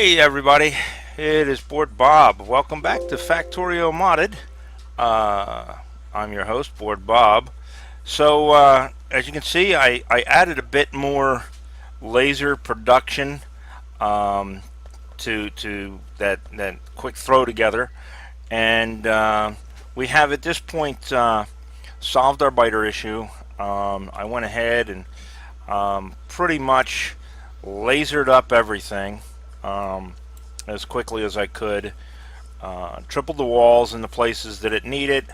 Hey everybody, it is Board Bob. Welcome back to Factorio Modded. Uh, I'm your host, Board Bob. So as you can see, I added a bit more laser production um, to that quick throw together, and we have at this point solved our biter issue. I went ahead and pretty much lasered up everything um, as quickly as I could. Tripled the walls in the places that it needed,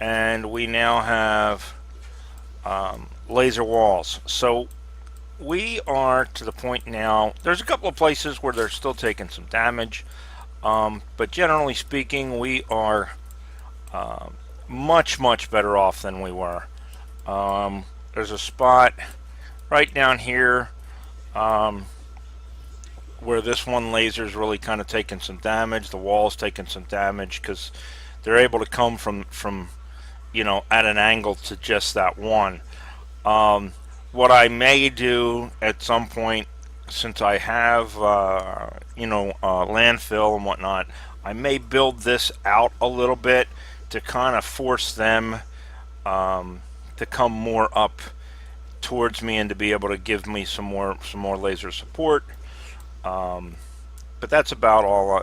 and we now have laser walls. So we are to the point now. There's a couple of places where they're still taking some damage, but generally speaking, we are much better off than we were. There's a spot right down here where this one laser is really kind of taking some damage. The wall's taking some damage because they're able to come from at an angle to just that one. What I may do at some point, since I have landfill and whatnot, I may build this out a little bit to kind of force them to come more up towards me and to be able to give me some more laser support. But that's about all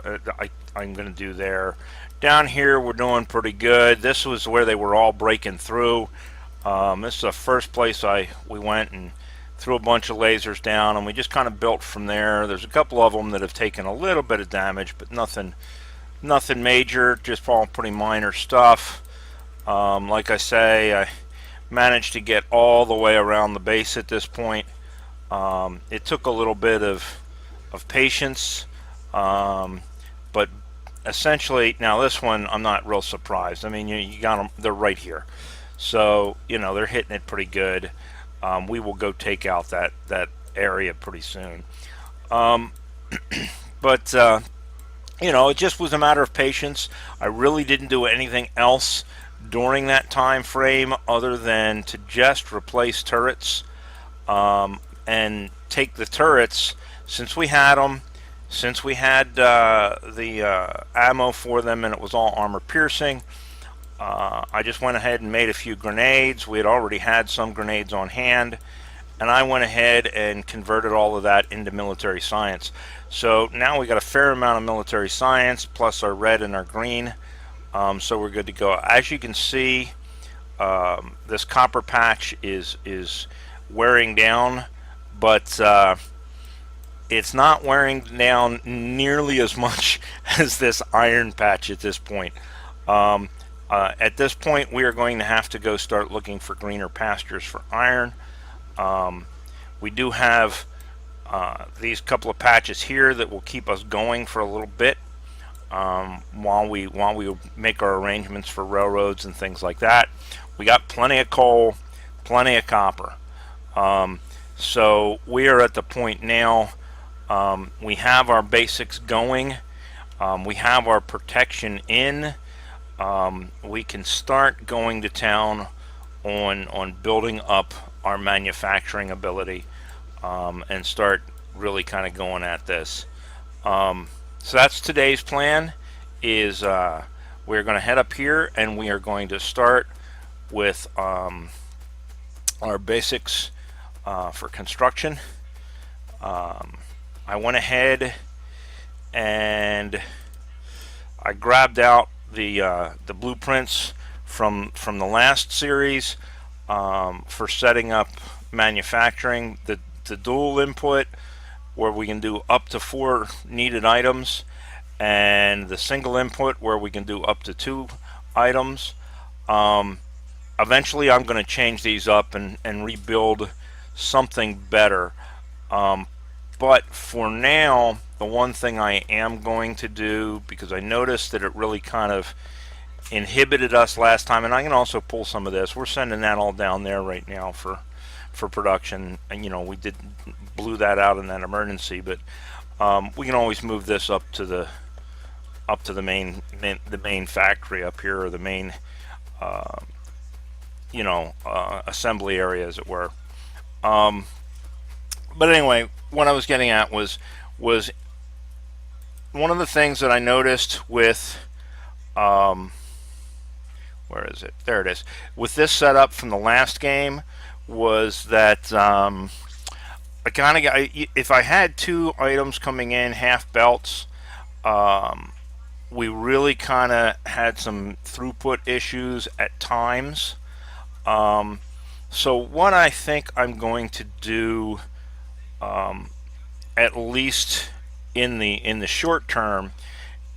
I'm going to do there. Down here we're doing pretty good. This was where they were all breaking through. This is the first place we went and threw a bunch of lasers down, and we just kind of built from there. There's a couple of them that have taken a little bit of damage, but nothing major, just all pretty minor stuff. Like I say, I managed to get all the way around the base at this point. It took a little bit of patience, but essentially now this one I'm not real surprised. I mean, you got them, they're right here, so they're hitting it pretty good. We will go take out that area pretty soon, but it just was a matter of patience. I really didn't do anything else during that time frame other than to just replace turrets, and take the turrets, since we had them, since we had the ammo for them, and it was all armor piercing. I just went ahead and made a few grenades. We had already had some grenades on hand, and I went ahead and converted all of that into military science. So now we got a fair amount of military science, plus our red and our green. So we're good to go. As you can see, this copper patch is wearing down, but it's not wearing down nearly as much as this iron patch at this point. At this point, we are going to have to go start looking for greener pastures for iron. We do have these couple of patches here that will keep us going for a little bit, while we make our arrangements for railroads and things like that. We got plenty of coal, plenty of copper. So we are at the point now. We have our basics going. We have our protection in. We can start going to town on building up our manufacturing ability, and start really kind of going at this. So that's today's plan. Is we're going to head up here and we are going to start with our basics for construction. I went ahead and I grabbed out the blueprints from the last series for setting up manufacturing, the dual input where we can do up to 4 needed items, and the single input where we can do up to 2 items. Eventually I'm going to change these up and rebuild something better. But for now, the one thing I am going to do, because I noticed that it really kind of inhibited us last time, and I can also pull some of this. We're sending that all down there right now for production, and we blew that out in that emergency, but we can always move this up to the main factory up here, or the main assembly area, as it were. But anyway, what I was getting at was one of the things that I noticed with um, where is it? There it is. With this setup from the last game was that I kind of got, if I had two items coming in half belts, um, we really kind of had some throughput issues at times. Um, so what I think I'm going to do, um, at least in the short term,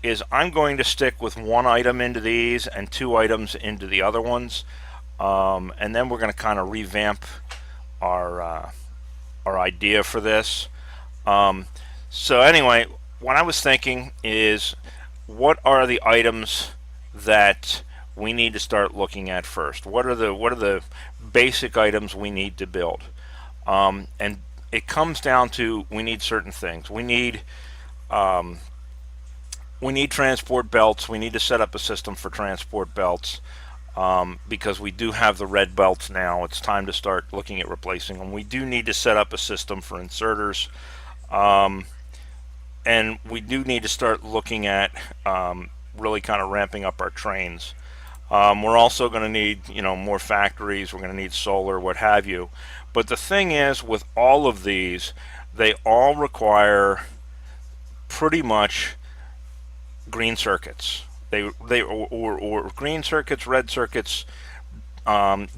is I'm going to stick with one item into these and two items into the other ones, and then we're going to kind of revamp our our idea for this. Um, so anyway, what I was thinking is, what are the items that we need to start looking at first? What are the basic items we need to build? And it comes down to, we need certain things. Um, we need transport belts. We need to set up a system for transport belts, because we do have the red belts now. It's time to start looking at replacing them. We do need to set up a system for inserters, um, and we do need to start looking at really kind of ramping up our trains. We're also going to need, more factories. We're going to need solar, what have you. But the thing is, with all of these, they all require pretty much green circuits. Or green circuits, red circuits,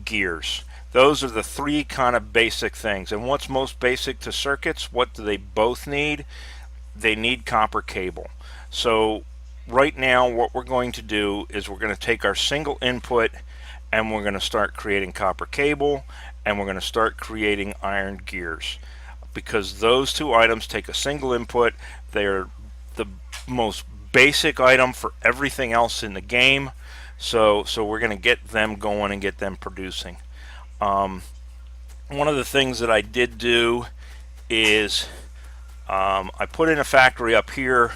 gears. Those are the three kind of basic things. And what's most basic to circuits? What do they both need? They need copper cable. So right now, what we're going to do is we're going to take our single input and we're going to start creating copper cable, and we're going to start creating iron gears, because those two items take a single input. They're the most basic item for everything else in the game. So we're going to get them going and get them producing. Um, One of the things that I did do is, I put in a factory up here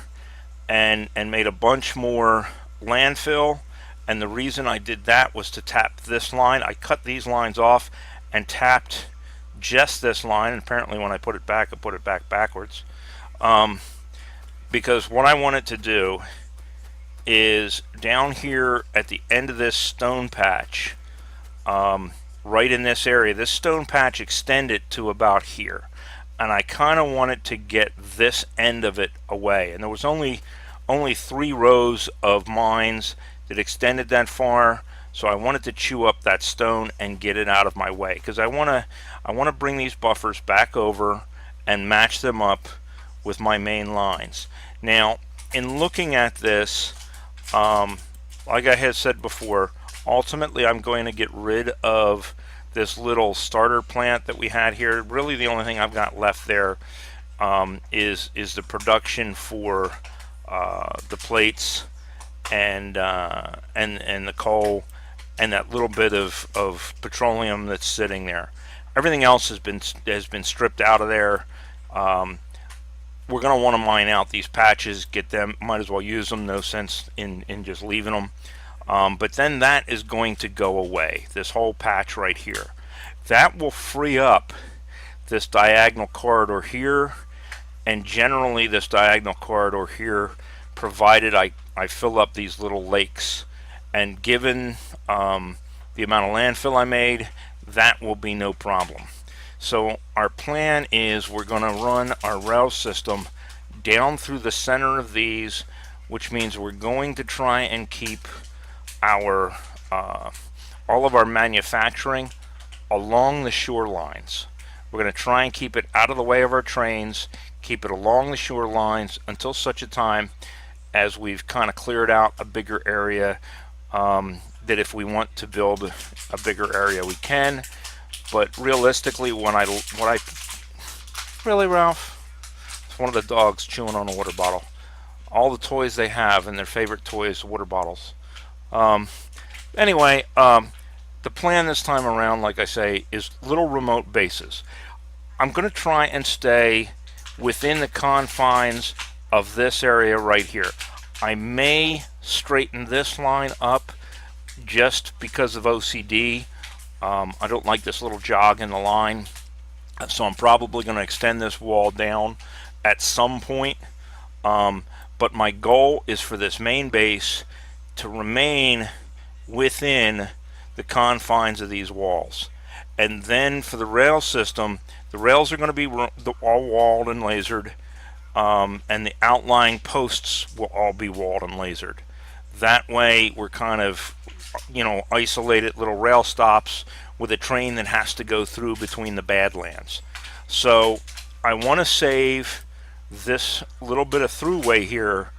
and made a bunch more landfill. And the reason I did that was to tap this line. I cut these lines off and tapped just this line. And apparently when I put it back, I put it back backwards. Because what I wanted to do is, down here at the end of this stone patch, right in this area, this stone patch extended to about here. And I kind of wanted to get this end of it away. And there was only 3 rows of mines that extended that far, so I wanted to chew up that stone and get it out of my way, because I want to bring these buffers back over and match them up with my main lines. Now, in looking at this, like I had said before, ultimately I'm going to get rid of this little starter plant that we had here. Really, the only thing I've got left there is the production for the plates and the coal and that little bit of petroleum that's sitting there. Everything else has been stripped out of there. We're going to want to mine out these patches, get them, might as well use them, no sense in just leaving them. But then that is going to go away, this whole patch right here. That will free up this diagonal corridor here, and generally this diagonal corridor here, provided I fill up these little lakes. And given the amount of landfill I made, that will be no problem. So our plan is, we're going to run our rail system down through the center of these, which means we're going to try and keep our all of our manufacturing along the shorelines. We're going to try and keep it out of the way of our trains, keep it along the shorelines until such a time as we've kind of cleared out a bigger area, that if we want to build a bigger area, we can. But realistically, what I really, Ralph, it's one of the dogs chewing on a water bottle. All the toys they have, and their favorite toy is water bottles. Anyway, the plan this time around, like I say, is little remote bases. I'm going to try and stay within the confines of this area right here. I may straighten this line up just because of OCD. I don't like this little jog in the line, so I'm probably going to extend this wall down at some point. but my goal is for this main base to remain within the confines of these walls. And then for the rail system, the rails are going to be all walled and lasered, and the outlying posts will all be walled and lasered. That way we're kind of, isolated little rail stops with a train that has to go through between the Badlands. So I want to save this little bit of throughway here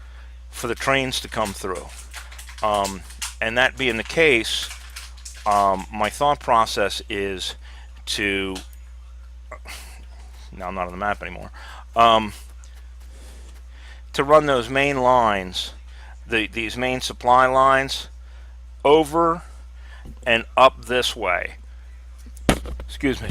for the trains to come through. And that being the case, my thought process is to, now I'm not on the map anymore, to run those main lines, these main supply lines, over and up this way. Excuse me.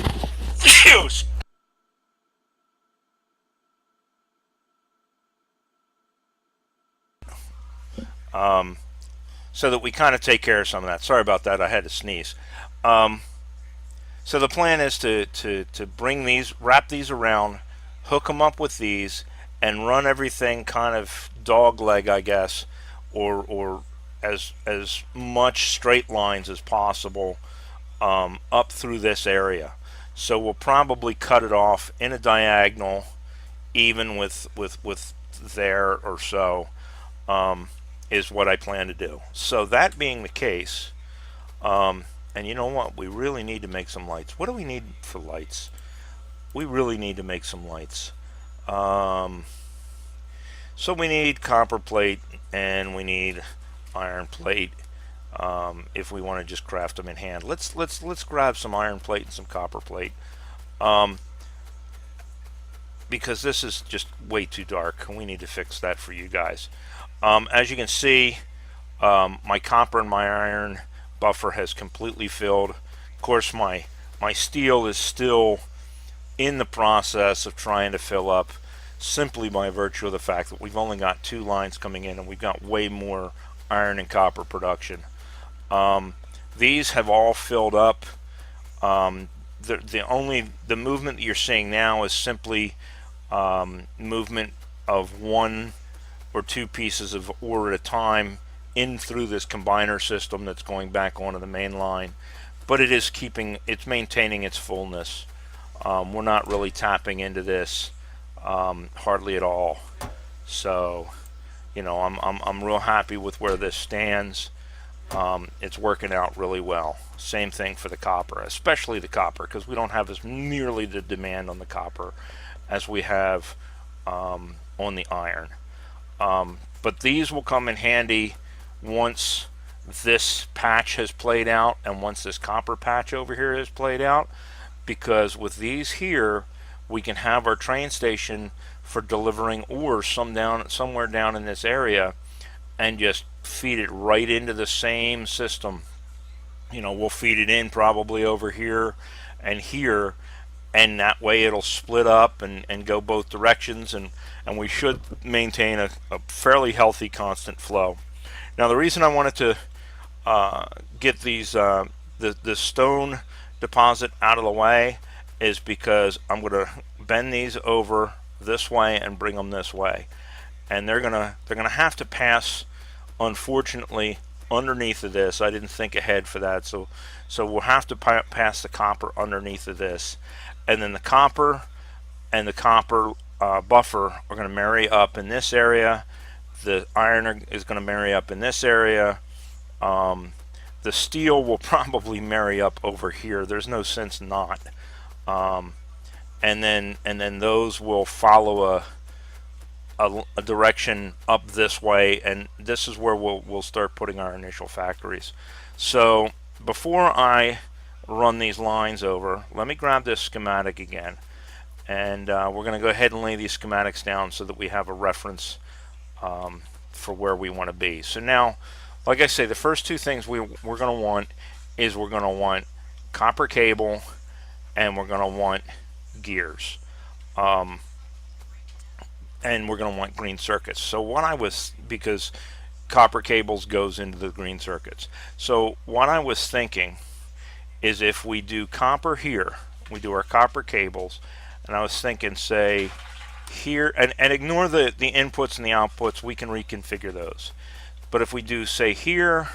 So that we kind of take care of some of that. Sorry about that. I had to sneeze. So the plan is to bring these, wrap these around, hook them up with these, and run everything kind of dog leg, I guess, or as much straight lines as possible up through this area. So we'll probably cut it off in a diagonal, even with there or so, is what I plan to do. So that being the case, and you know what, we really need to make some lights. What do we need for lights? We really need to make some lights. So we need copper plate and we need iron plate. If we want to just craft them in hand, let's grab some iron plate and some copper plate, because this is just way too dark and we need to fix that for you guys. As you can see, my copper and my iron buffer has completely filled. Of course, my steel is still in the process of trying to fill up, simply by virtue of the fact that we've only got 2 lines coming in and we've got way more iron and copper production. These have all filled up. The movement that you're seeing now is simply movement of 1 or 2 pieces of ore at a time in through this combiner system that's going back onto the main line, but it's maintaining its fullness. We're not really tapping into this hardly at all. So, I'm real happy with where this stands. It's working out really well. Same thing for the copper, especially the copper, because we don't have as nearly the demand on the copper as we have on the iron. But these will come in handy once this patch has played out and once this copper patch over here has played out, because with these here we can have our train station for delivering ore somewhere down in this area and just feed it right into the same system. We'll feed it in probably over here and here, and that way it'll split up and go both directions, and we should maintain a fairly healthy constant flow. Now the reason I wanted to get these the stone deposit out of the way is because I'm going to bend these over this way and bring them this way, and they're gonna have to pass, unfortunately, underneath of this. I didn't think ahead for that, so we'll have to pass the copper underneath of this, and then the copper and the copper buffer are going to marry up in this area. The iron is going to marry up in this area. The steel will probably marry up over here. There's no sense not. And then those will follow a direction up this way, and this is where we'll start putting our initial factories. So before I run these lines over, let me grab this schematic again, and we're going to go ahead and lay these schematics down so that we have a reference for where we want to be. So now, like I say, the first 2 things we're going to want is we're going to want copper cable and we're going to want gears, and we're going to want green circuits. So because copper cables goes into the green circuits, so what I was thinking is if we do copper here, we do our copper cables, and I was thinking, say, here, and ignore the inputs and the outputs, we can reconfigure those. But if we do, say, here,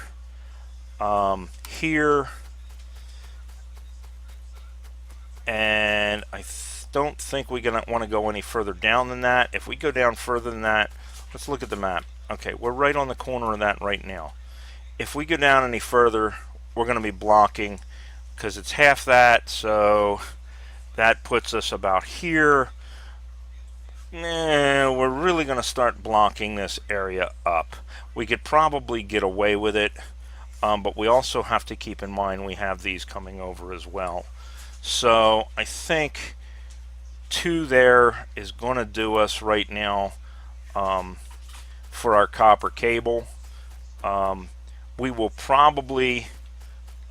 here, and I don't think we're going to want to go any further down than that. If we go down further than that, let's look at the map. Okay, we're right on the corner of that right now. If we go down any further, we're going to be blocking, because it's half that, so that puts us about here. We're really going to start blocking this area up. We could probably get away with it, but we also have to keep in mind we have these coming over as well. So I think 2 there is going to do us right now for our copper cable. We will probably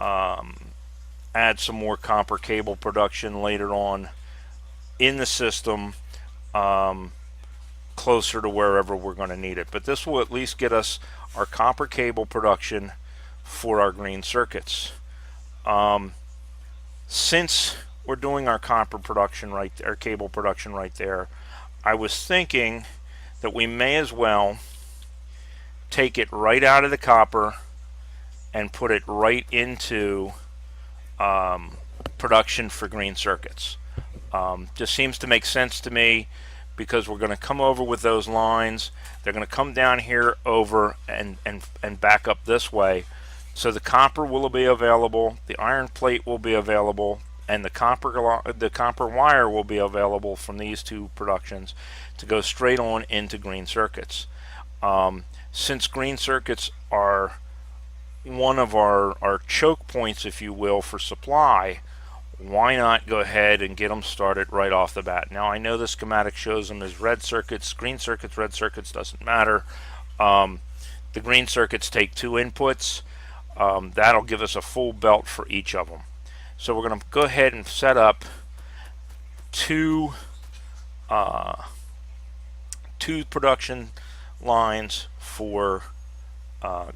add some more copper cable production later on in the system, closer to wherever we're going to need it. But this will at least get us our copper cable production for our green circuits. Since we're doing our copper production right there, cable production right there, I was thinking that we may as well take it right out of the copper and put it right into production for green circuits. Just seems to make sense to me, because we're going to come over with those lines. They're going to come down here over and back up this way. So the copper will be available, the iron plate will be available, and the copper wire will be available from these 2 productions to go straight on into green circuits. Since green circuits are one of our choke points, if you will, for supply, why not go ahead and get them started right off the bat? Now, I know the schematic shows them as red circuits, green circuits, red circuits, doesn't matter. The green circuits take 2 inputs. That'll give us a full belt for each of them. So we're going to go ahead and set up 2 production lines for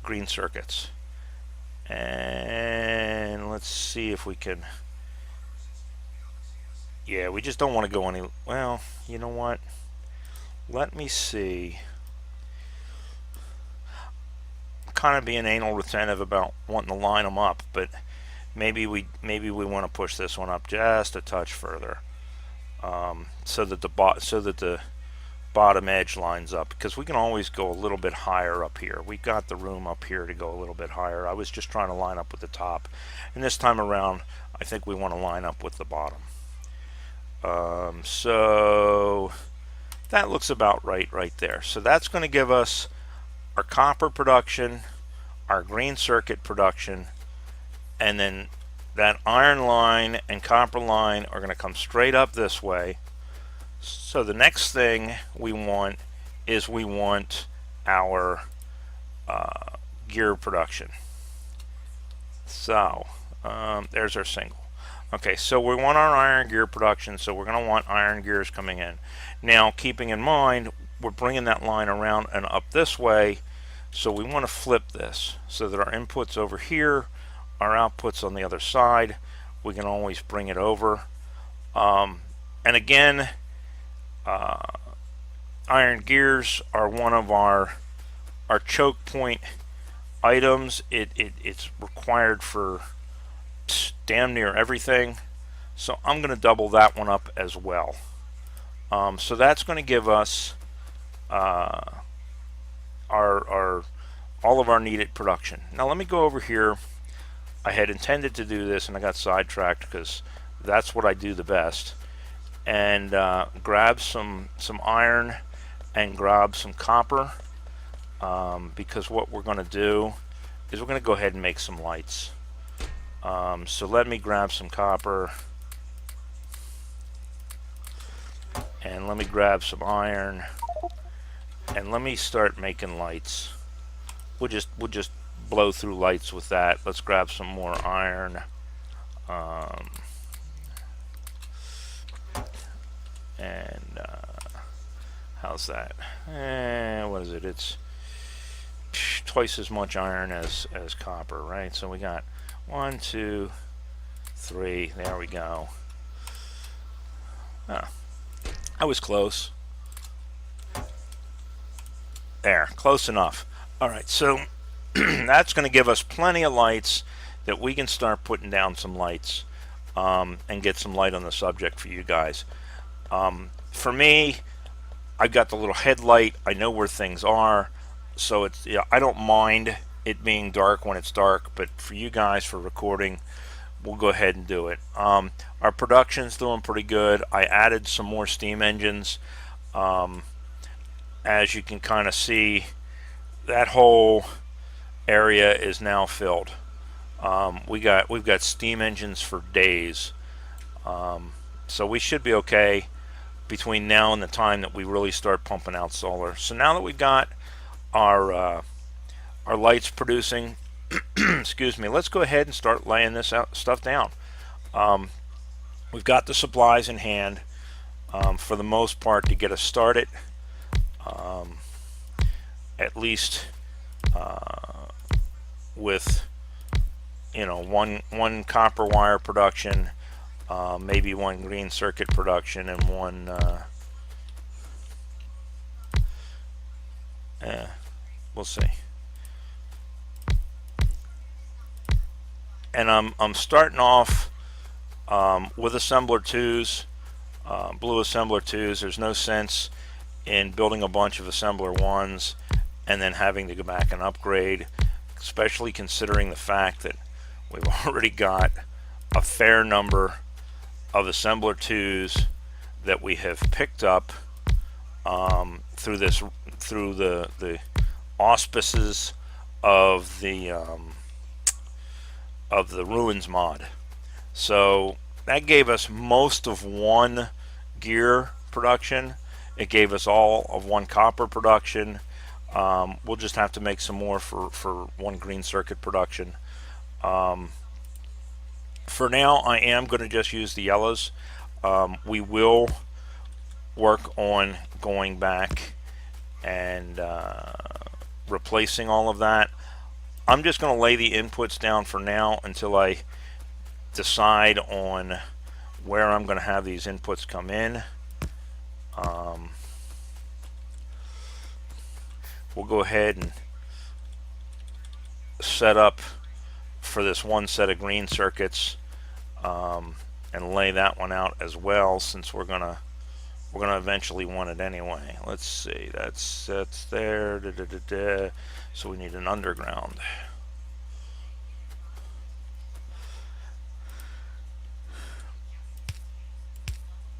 green circuits. And let's see if we can... Yeah, we just don't want to go any... Well, you know what? Let me see. I'm kind of being anal retentive about wanting to line them up, but maybe we want to push this one up just a touch further, so that the bottom edge lines up, because we can always go a little bit higher up here. We've got the room up here to go a little bit higher. I was just trying to line up with the top, and this time around I think we want to line up with the bottom. So that looks about right there. So that's going to give us our copper production, our green circuit production, and then that iron line and copper line are going to come straight up this way. So the next thing we want is our gear production. So there's our single. Okay, so we want our iron gear production, so we're going to want iron gears coming in. Now, keeping in mind, we're bringing that line around and up this way, so we want to flip this so that our input's over here, our output's on the other side. We can always bring it over. And again, iron gears are one of our choke point items. It's required for damn near everything, so I'm going to double that one up as well. So that's going to give us all of our needed production. Now let me go over here. I had intended to do this and I got sidetracked because that's what I do the best, and grab some iron and grab some copper, because what we're going to do is we're going to go ahead and make some lights. So let me grab some copper, and let me grab some iron, and let me start making lights. We'll just blow through lights with that. Let's grab some more iron, and how's that? What is it? It's twice as much iron as copper, right? So we got 1, 2, 3. There we go. I was close. There, close enough. All right, so that's going to give us plenty of lights that we can start putting down some lights and get some light on the subject for you guys. For me, I've got the little headlight. I know where things are, so it's, yeah, I don't mind it being dark when it's dark. But for you guys, for recording, we'll go ahead and do it. Our production's doing pretty good. I added some more steam engines. As you can kind of see, that whole area is now filled. We've got steam engines for days, so we should be okay between now and the time that we really start pumping out solar. So now that we've got our lights producing, excuse me, let's go ahead and start laying this stuff down. We've got the supplies in hand for the most part to get us started. At least with one copper wire production, maybe one green circuit production, and one we'll see. And I'm starting off with assembler 2s, blue assembler 2s. There's no sense in building a bunch of assembler 1s and then having to go back and upgrade, especially considering the fact that we've already got a fair number of assembler 2s that we have picked up through the auspices of the Ruins mod. So that gave us most of one gear production. It gave us all of one copper production. We'll just have to make some more for one green circuit production. For now, I am going to just use the yellows. We will work on going back and replacing all of that. I'm just going to lay the inputs down for now until I decide on where I'm going to have these inputs come in. We'll go ahead and set up for this one set of green circuits and lay that one out as well, since we're gonna eventually want it anyway. Let's see, that's there. So we need an underground.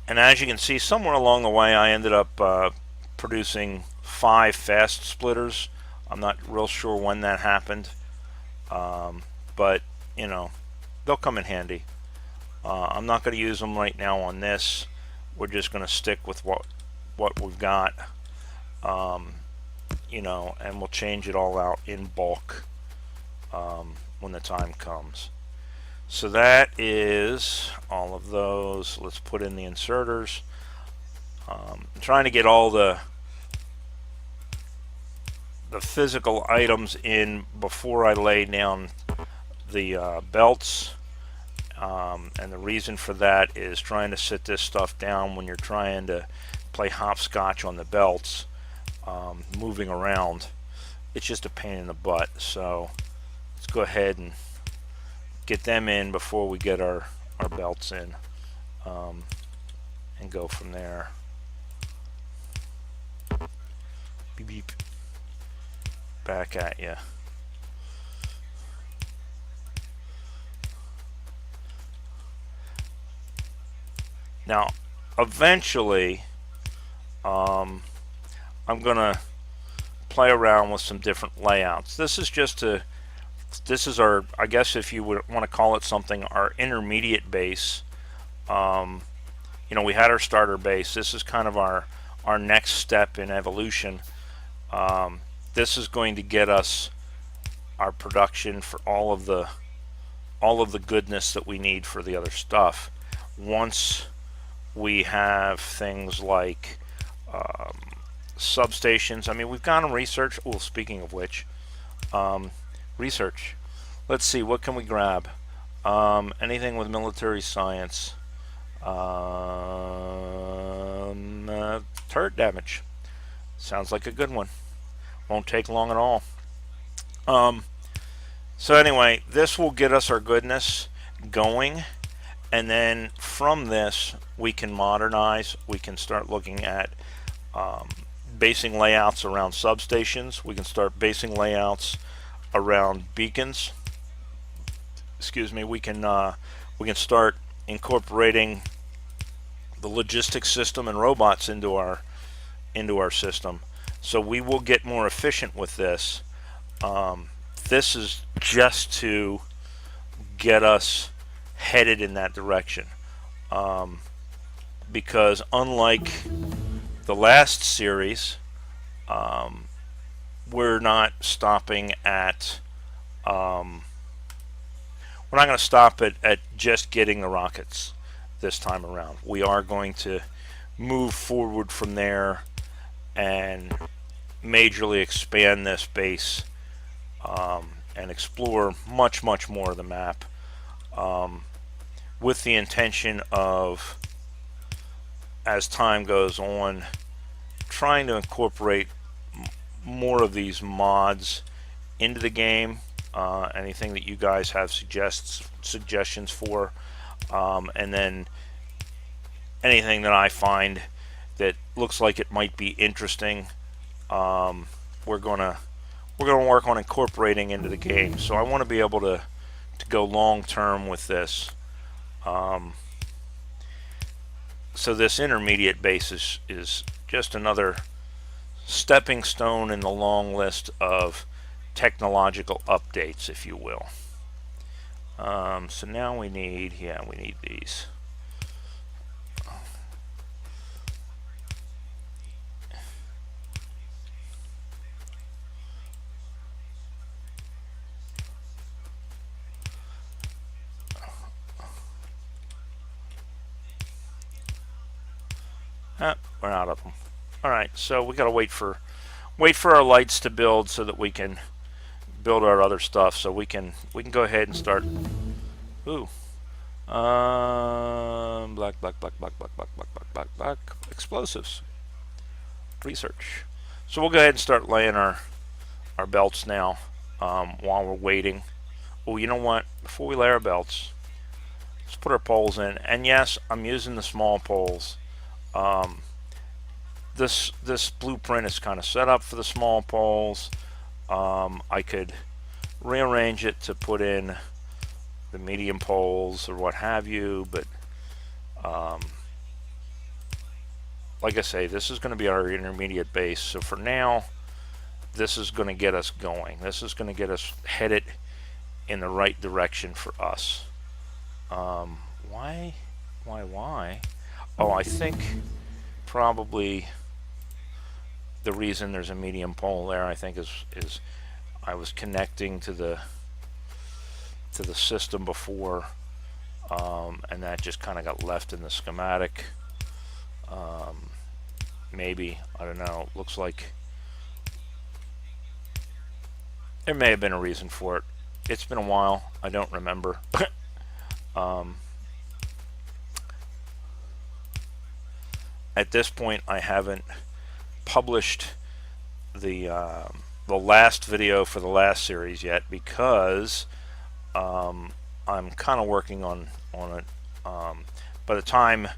And as you can see, somewhere along the way I ended up producing 5 fast splitters. I'm not real sure when that happened, but they'll come in handy. I'm not going to use them right now on this. We're just going to stick with what we've got, and we'll change it all out in bulk when the time comes. So that is all of those. Let's put in the inserters. I'm trying to get all the physical items in before I lay down the belts, and the reason for that is trying to sit this stuff down when you're trying to play hopscotch on the belts, moving around. It's just a pain in the butt. So let's go ahead and get them in before we get our belts in, and go from there. Beep beep. Back at you. Now, eventually, I'm gonna play around with some different layouts. This is our, I guess if you would want to call it something, our intermediate base. We had our starter base. This is kind of our next step in evolution. This is going to get us our production for all of the goodness that we need for the other stuff. Once we have things like substations. I mean, we've gone and researched. Oh, speaking of which, research. Let's see, what can we grab? Anything with military science. Turret damage. Sounds like a good one. Won't take long at all. So anyway, this will get us our goodness going, and then from this we can modernize. We can start looking at basing layouts around substations. We can start basing layouts around beacons. Excuse me. We can start incorporating the logistics system and robots into our system. So we will get more efficient with this. This is just to get us headed in that direction. Because unlike the last series, we're not stopping at we're not going to stop at just getting the rockets this time around. We are going to move forward from there and majorly expand this base and explore much more of the map, with the intention of, as time goes on, trying to incorporate more of these mods into the game. Anything that you guys have suggestions for, and then anything that I find that looks like it might be interesting, we're gonna work on incorporating into the game. So I want to be able to go long term with this. So this intermediate base is just another stepping stone in the long list of technological updates, if you will. So now we need these. We're out of them. All right, so we gotta wait for our lights to build so that we can build our other stuff. So we can go ahead and start. Ooh, black explosives research. So we'll go ahead and start laying our belts now, while we're waiting. Oh, you know what? Before we lay our belts, let's put our poles in. And yes, I'm using the small poles. This blueprint is kind of set up for the small poles. I could rearrange it to put in the medium poles or what have you, but like I say, this is going to be our intermediate base. So for now, this is going to get us going. This is going to get us headed in the right direction for us. Why? Oh, I think probably the reason there's a medium pole there, I think, is I was connecting to the system before, and that just kind of got left in the schematic. Maybe, I don't know. Looks like there may have been a reason for it. It's been a while. I don't remember. At this point, I haven't published the last video for the last series yet, because I'm kind of working on it. By the time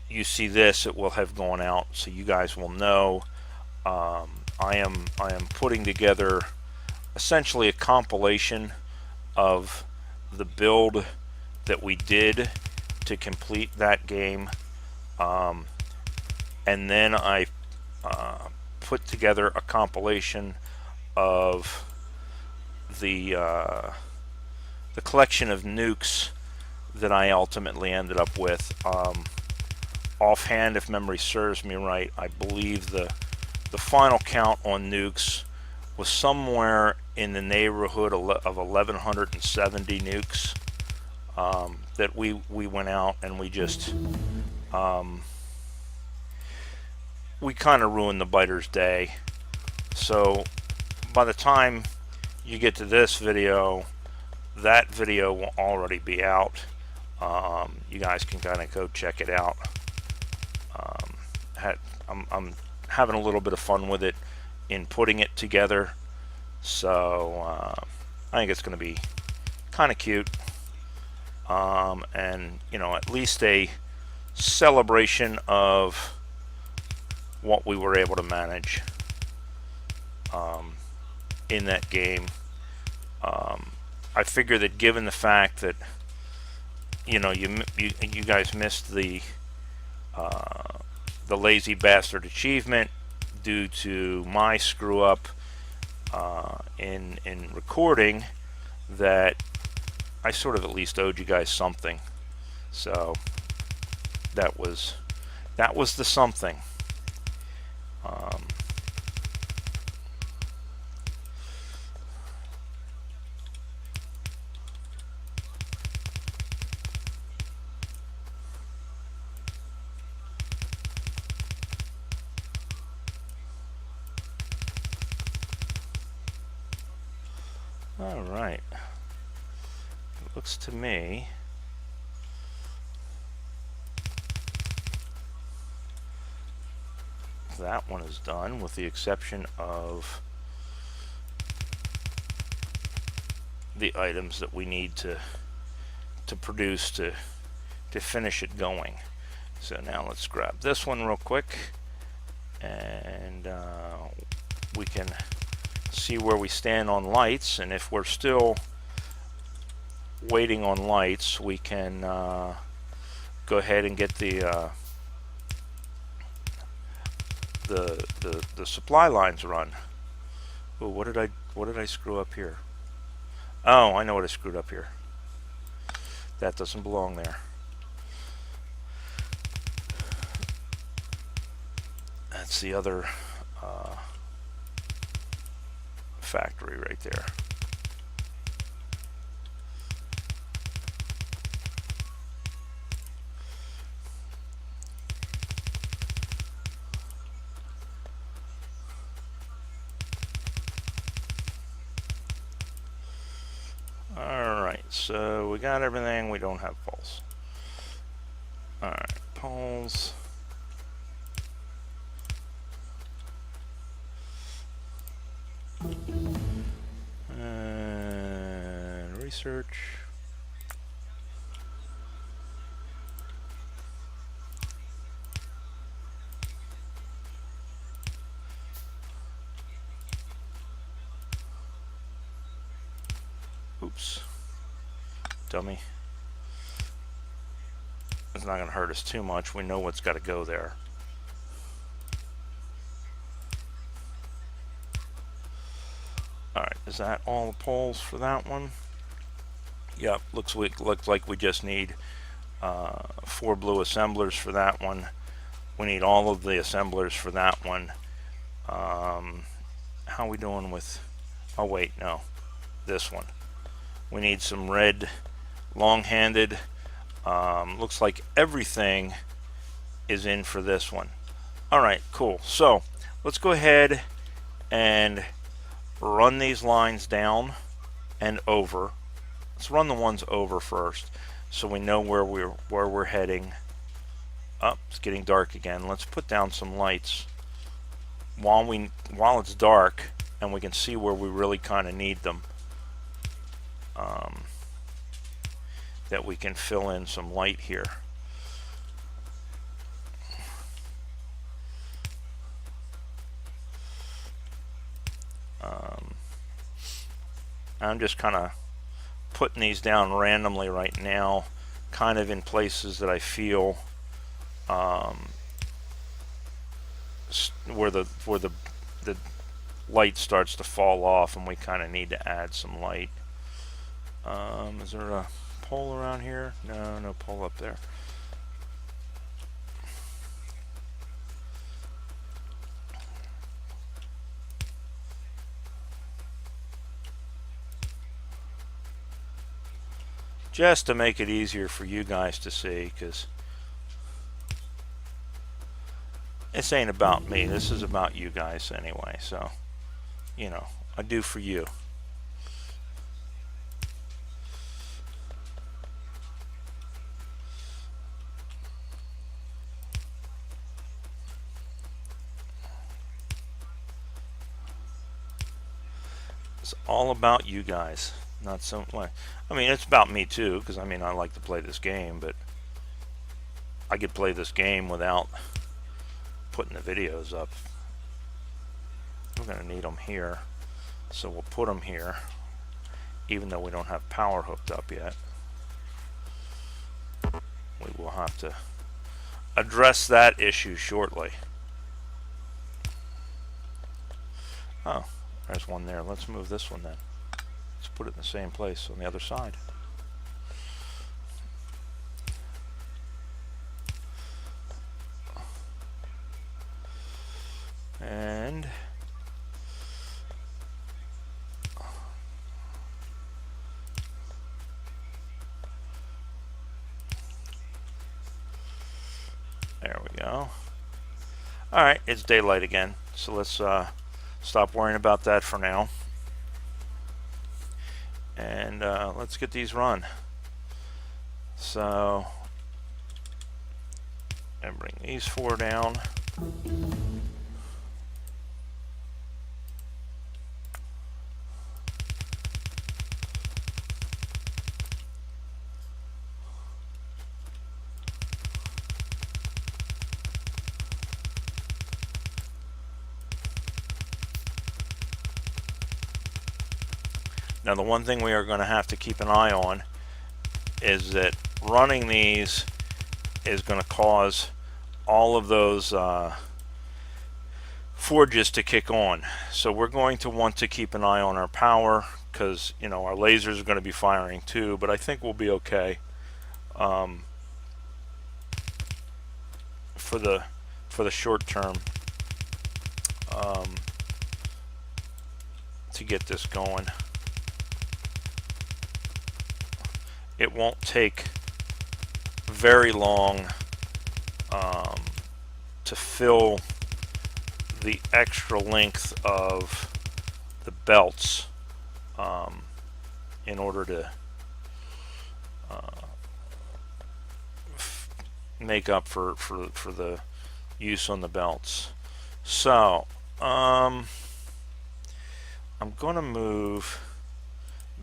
you see this, it will have gone out, so you guys will know. I am putting together essentially a compilation of the build that we did to complete that game, and then I put together a compilation of the collection of nukes that I ultimately ended up with. Offhand, if memory serves me right, I believe the final count on nukes was somewhere in the neighborhood of 1,170 nukes that we went out and we just we kind of ruined the biter's day. So by the time you get to this video, that video will already be out. You guys can kind of go check it out. I'm having a little bit of fun with it in putting it together. So I think it's going to be kind of cute, and at least a celebration of what we were able to manage in that game. I figure that given the fact that you guys missed the lazy bastard achievement due to my screw up in recording, that I sort of at least owed you guys something. So that was the something. All right. It looks to me that one is done, with the exception of the items that we need to produce to finish it going. So now let's grab this one real quick, and we can see where we stand on lights. And if we're still waiting on lights, we can go ahead and get the supply lines run. Oh, what did I screw up here? Oh, I know what I screwed up here. That doesn't belong there. That's the other factory right there. Alright, so we got everything. We don't have poles. Alright, poles. And research. Oops. Dummy. It's not going to hurt us too much. We know what's got to go there. Alright, is that all the poles for that one? Yep, looks like we just need 4 blue assemblers for that one. We need all of the assemblers for that one. How are we doing with... Oh wait, no. This one. We need some red long-handed. Looks like everything is in for this one. Alright, cool. So, let's go ahead and run these lines down and over. Let's run the ones over first, so we know where we're heading. Oh, it's getting dark again. Let's put down some lights while it's dark, and we can see where we really kind of need them. That we can fill in some light here. I'm just kind of putting these down randomly right now, kind of in places that I feel where the light starts to fall off, and we kind of need to add some light. Is there a pole around here? No pole up there. Just to make it easier for you guys to see, because this ain't about me. This is about you guys anyway. So, I do for you. It's all about you guys, not so much. I mean, it's about me too, because I mean, I like to play this game, but I could play this game without putting the videos up. We're going to need them here, so we'll put them here, even though we don't have power hooked up yet. We will have to address that issue shortly. Oh, there's one there. Let's move this one then. Let's put it in the same place on the other side. And there we go. Alright, it's daylight again, so let's stop worrying about that for now. And let's get these run. So, and bring these 4 down. Now the one thing we are going to have to keep an eye on is that running these is going to cause all of those forges to kick on. So we're going to want to keep an eye on our power, because you know our lasers are going to be firing too, but I think we'll be okay for the short term to get this going. It won't take very long to fill the extra length of the belts in order to make up for the use on the belts. So I'm going to move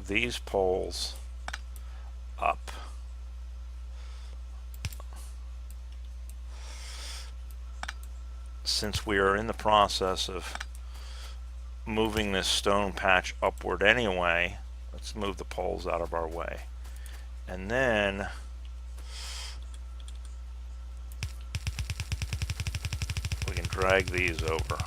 these poles up. Since we are in the process of moving this stone patch upward anyway, let's move the poles out of our way. And then we can drag these over.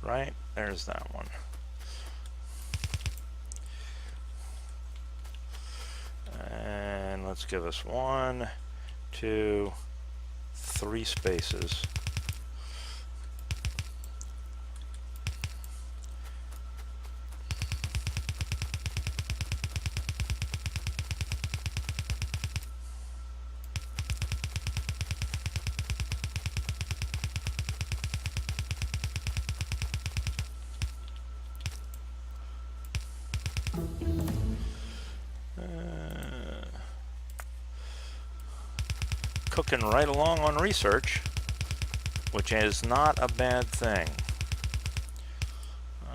Right, there's that one. And let's give us 1, 2, 3 spaces. Cooking right along on research, which is not a bad thing.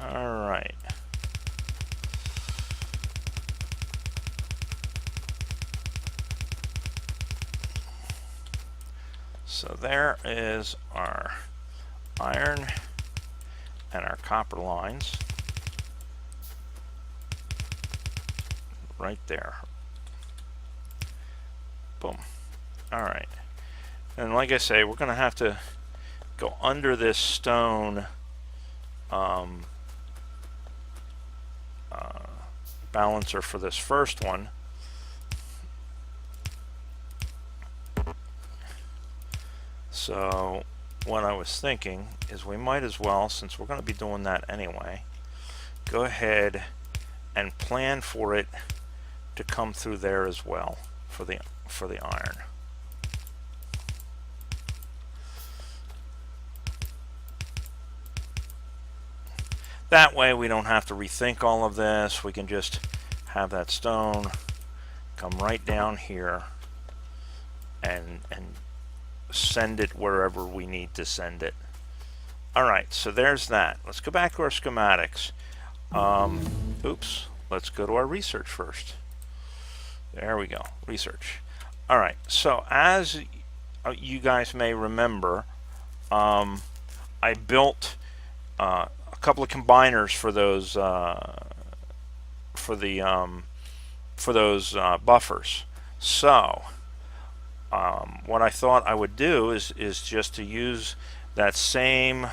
All right. So there is our iron and our copper lines right there. Boom. All right, and like I say, we're going to have to go under this stone balancer for this first one. So what I was thinking is we might as well, since we're going to be doing that anyway, go ahead and plan for it to come through there as well for the iron. That way we don't have to rethink all of this. We can just have that stone come right down here and send it wherever we need to send it. Alright, so there's that. Let's go back to our schematics. Oops, let's go to our research first. There we go, research. Alright, so as you guys may remember, I built a couple of combiners for those buffers. So what I thought I would do is just to use that same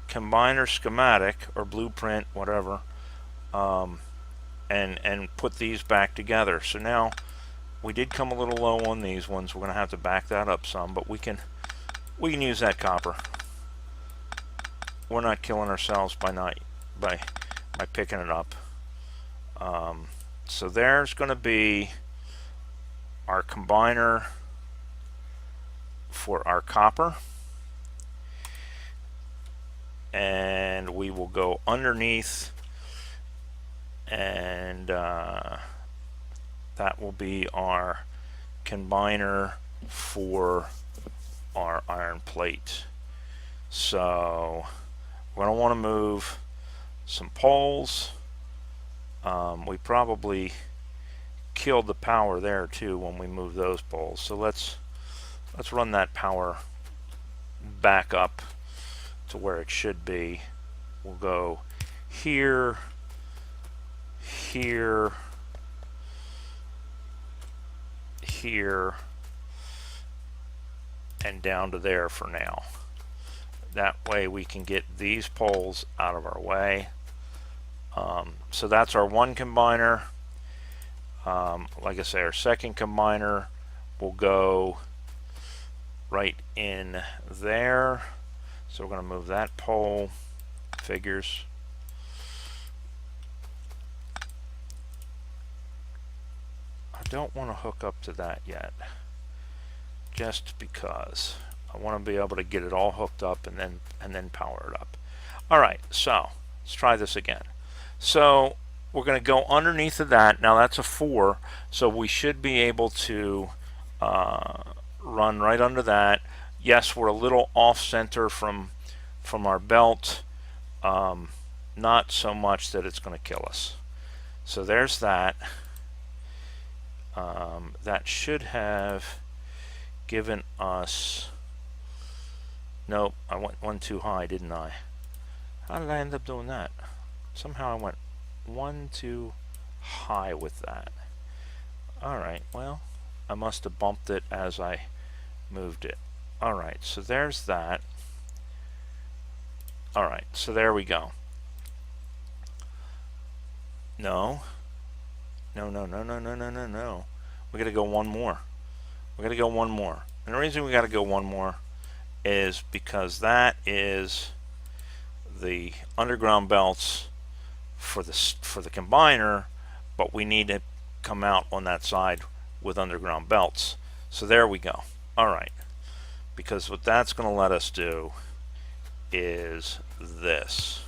combiner schematic or blueprint, whatever, and put these back together. So now we did come a little low on these ones. We're going to have to back that up some, but we can use that copper. We're not killing ourselves by picking it up. So there's going to be our combiner for our copper, and we will go underneath, and that will be our combiner for our iron plate. So we're going to want to move some poles. We probably killed the power there too when we moved those poles. So let's run that power back up to where it should be. We'll go here, here, here, and down to there for now. That way we can get these poles out of our way. So that's our one combiner. Like I say, our second combiner will go right in there. So we're going to move that pole, figures. I don't want to hook up to that yet, just because I want to be able to get it all hooked up and then power it up. All right, so let's try this again. So we're going to go underneath of that. Now that's a 4, so we should be able to run right under that. Yes, we're a little off center from our belt, not so much that it's going to kill us. So there's that. That should have given us, nope, I went one too high, didn't I? How did I end up doing that? Somehow I went one too high with that. Alright, well, I must have bumped it as I moved it. Alright, so there's that. Alright, so there we go. No. No. We gotta go one more. We gotta go one more. And the reason we gotta go one more is because that is the underground belts for the combiner, but we need to come out on that side with underground belts. So there we go. Alright. Because what that's going to let us do is this.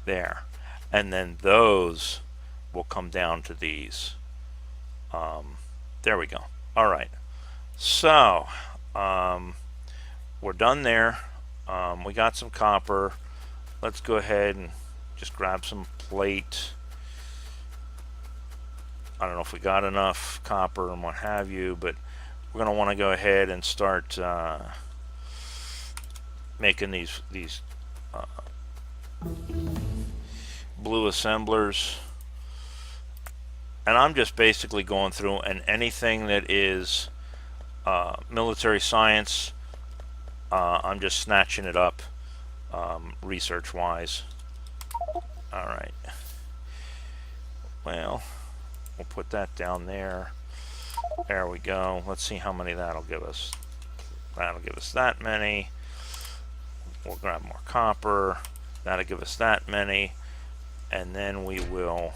There. And then those will come down to these. There we go. Alright. So, we're done there. We got some copper. Let's go ahead and just grab some plate. I don't know if we got enough copper and what have you, but we're going to want to go ahead and start making these blue assemblers. And I'm just basically going through, and anything that is military science, I'm just snatching it up research wise. Alright, well, we'll put that down there. There we go. Let's see how many that'll give us. That'll give us that many. We'll grab more copper. That'll give us that many. And then we will...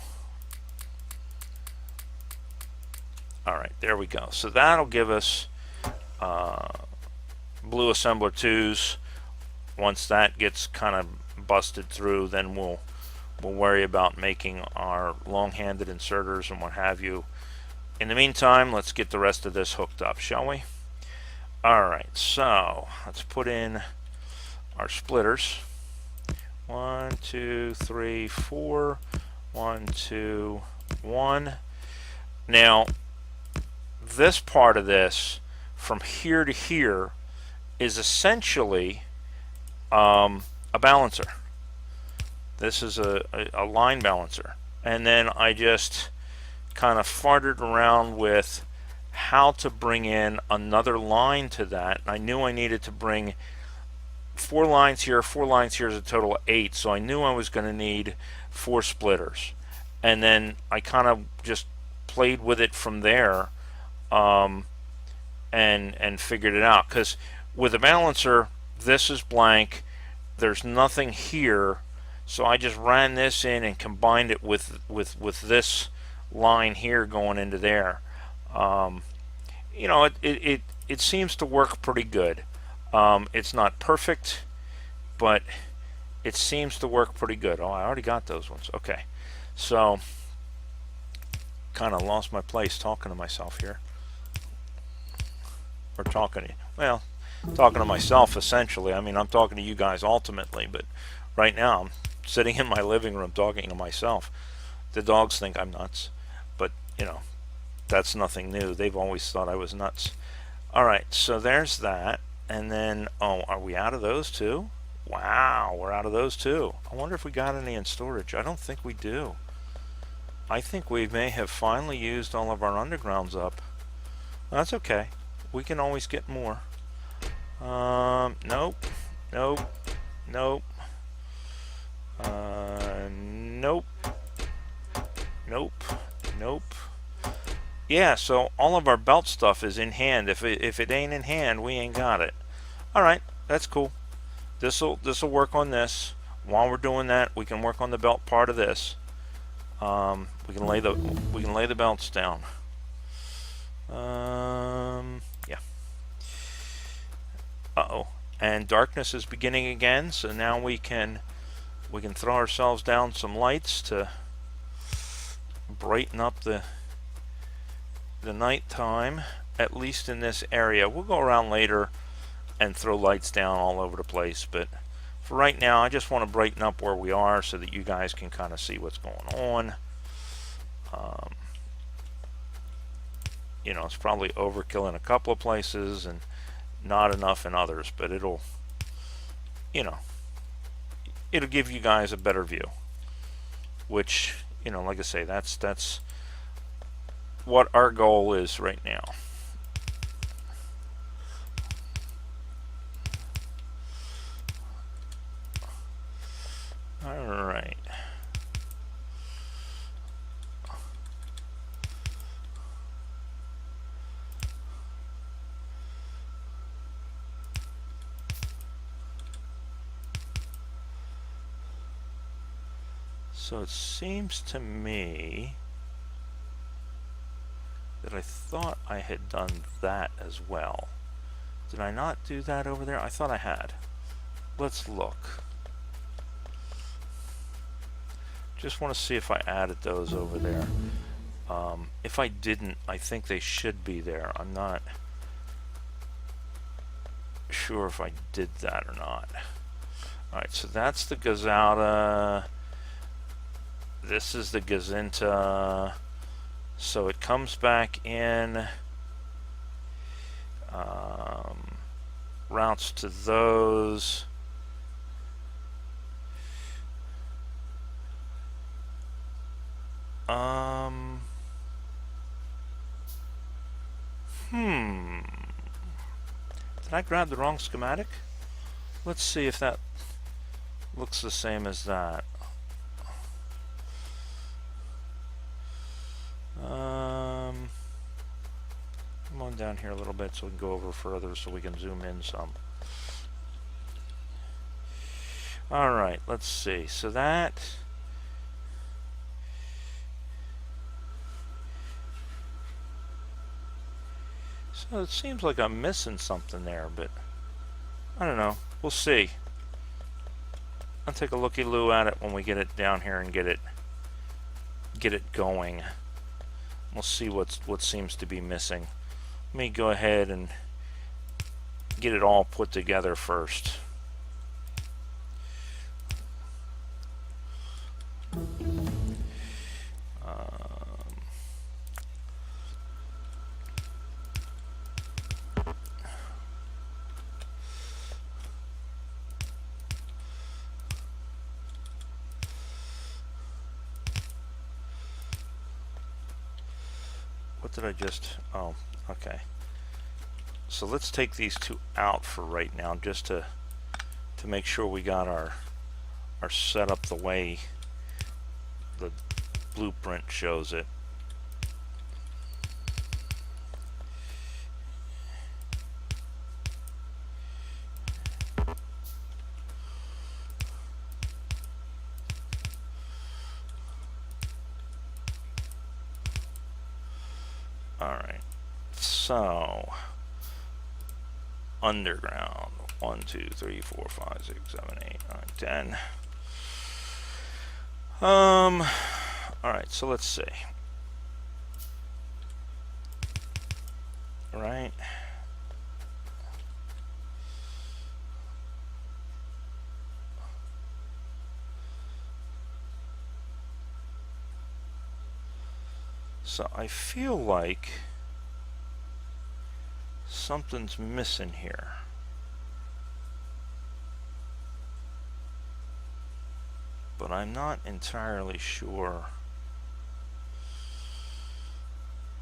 Alright, there we go. So that'll give us blue assembler 2s. Once that gets kind of busted through, then we'll worry about making our long-handed inserters and what have you. In the meantime, let's get the rest of this hooked up, shall we? Alright, so let's put in our splitters. 1, 2, 3, 4. 1, 2, 1. Now, this part of this, from here to here, is essentially a balancer. This is a line balancer. And then I just kind of farted around with how to bring in another line to that. I knew I needed to bring 4 lines here, 4 lines here is a total of 8, so I knew I was going to need 4 splitters. And then I kind of just played with it from there and figured it out. Because with a balancer, this is blank, there's nothing here, so I just ran this in and combined it with this line here going into there. You know, it seems to work pretty good. It's not perfect, but it seems to work pretty good. Oh, I already got those ones. Okay, so kind of lost my place talking to myself here, or talking to myself essentially. I mean, I'm talking to you guys ultimately, but right now I'm sitting in my living room talking to myself. The dogs think I'm nuts, but you know, that's nothing new. They've always thought I was nuts. Alright, so there's that. And then, oh, are we out of those too? Wow, we're out of those too. I wonder if we got any in storage. I don't think we do. I think we may have finally used all of our undergrounds up. That's okay. We can always get more. Nope. Nope. Nope. Nope. Nope. Nope. Yeah, so all of our belt stuff is in hand. If it ain't in hand, we ain't got it. Alright, that's cool. This'll work on this. While we're doing that, we can work on the belt part of this. We can lay the belts down. Yeah. Uh-oh. And darkness is beginning again, so now we can throw ourselves down some lights to brighten up the night time, at least in this area. We'll go around later and throw lights down all over the place, but for right now I just want to brighten up where we are so that you guys can kind of see what's going on. You know, it's probably overkill in a couple of places and not enough in others, but it'll, you know, it'll give you guys a better view, which, you know, like I say, that's what our goal is right now. All right. So it seems to me that I thought I had done that as well. Did I not do that over there? I thought I had. Let's look. Just want to see if I added those over there. If I didn't, I think they should be there. I'm not sure if I did that or not. Alright, so that's the Gazauta. This is the Gazinta. So it comes back in, routes to those. Did I grab the wrong schematic? Let's see if that looks the same as that. come down here a little bit so we can go over further so we can zoom in some. Alright, let's see. So that... So it seems like I'm missing something there, but I don't know. We'll see. I'll take a looky-loo at it when we get it down here and get it going. We'll see what seems to be missing. Let me go ahead and get it all put together first. What did I just... Oh, okay. So let's take these two out for right now, just to make sure we got our setup the way the blueprint shows it. Alright, so underground 1, 2, 3, 4, 5, 6, 7, 8, 9, 10. Alright, so let's see. Right. So I feel like something's missing here. But I'm not entirely sure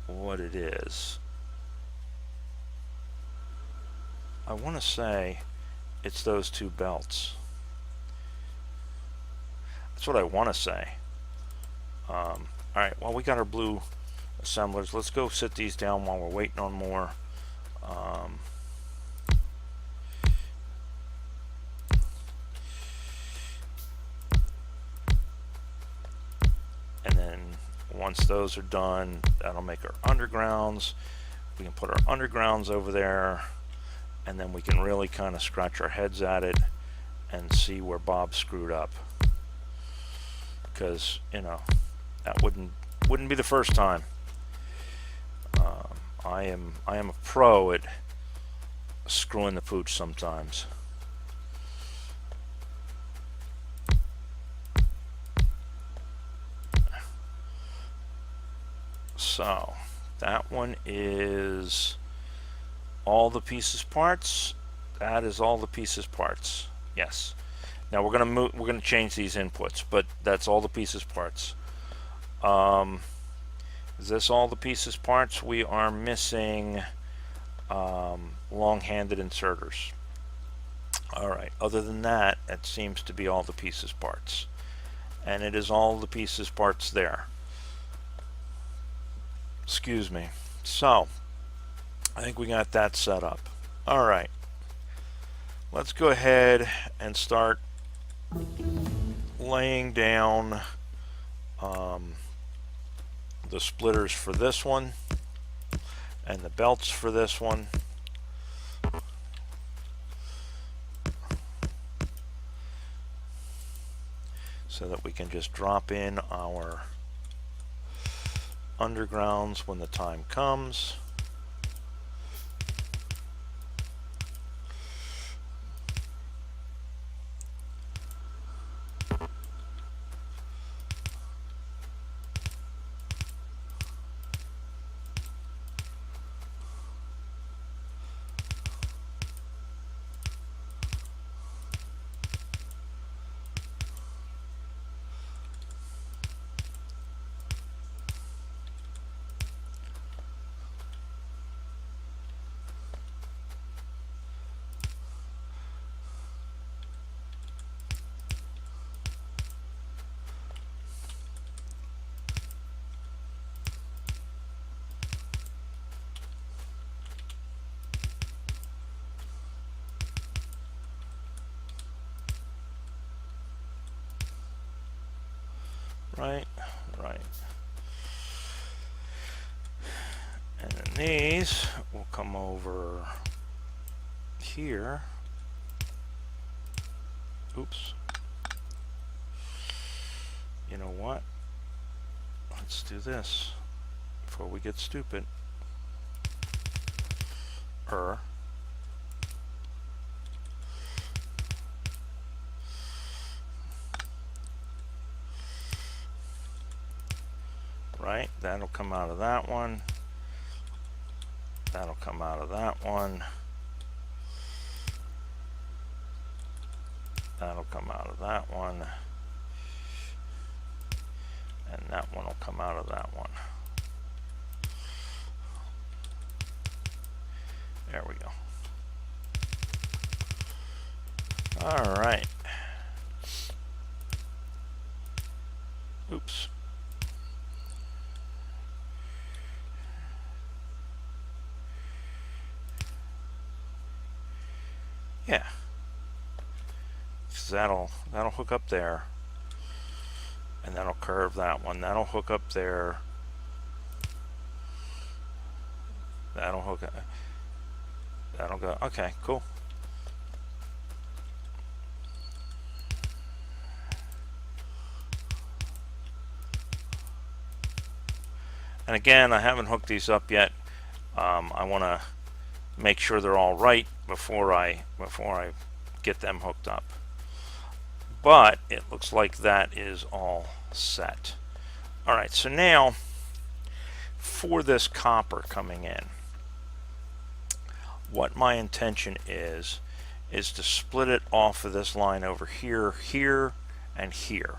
what it is. I want to say it's those two belts. That's what I want to say. Alright, well, we got our blue assemblers. Let's go sit these down while we're waiting on more. And then once those are done, that'll make our undergrounds. We can put our undergrounds over there, and then we can really kind of scratch our heads at it and see where Bob screwed up. Because, you know, that wouldn't be the first time. I am a pro at screwing the pooch sometimes. So that one is all the pieces parts. That is all the pieces parts. Yes. Now we're gonna change these inputs, but that's all the pieces parts. Is this all the pieces parts? We are missing long-handed inserters. Alright, other than that, it seems to be all the pieces parts. And it is all the pieces parts there. Excuse me. So, I think we got that set up. Alright. Let's go ahead and start laying down the splitters for this one and the belts for this one. So that we can just drop in our undergrounds when the time comes. these will come over here. Oops. You know what? Let's do this before we get stupid. Right, that'll come out of that one. That'll come out of that one. That'll come out of that one. And that one will come out of that one. There we go. All right. Oops. Yeah. That'll hook up there. And that'll curve that one. That'll hook up there. That'll hook up. That'll go. Okay, cool. And again, I haven't hooked these up yet. I want to make sure they're all right before I get them hooked up. But it looks like that is all set. All right, so now for this copper coming in, what my intention is to split it off of this line over here, here, and here.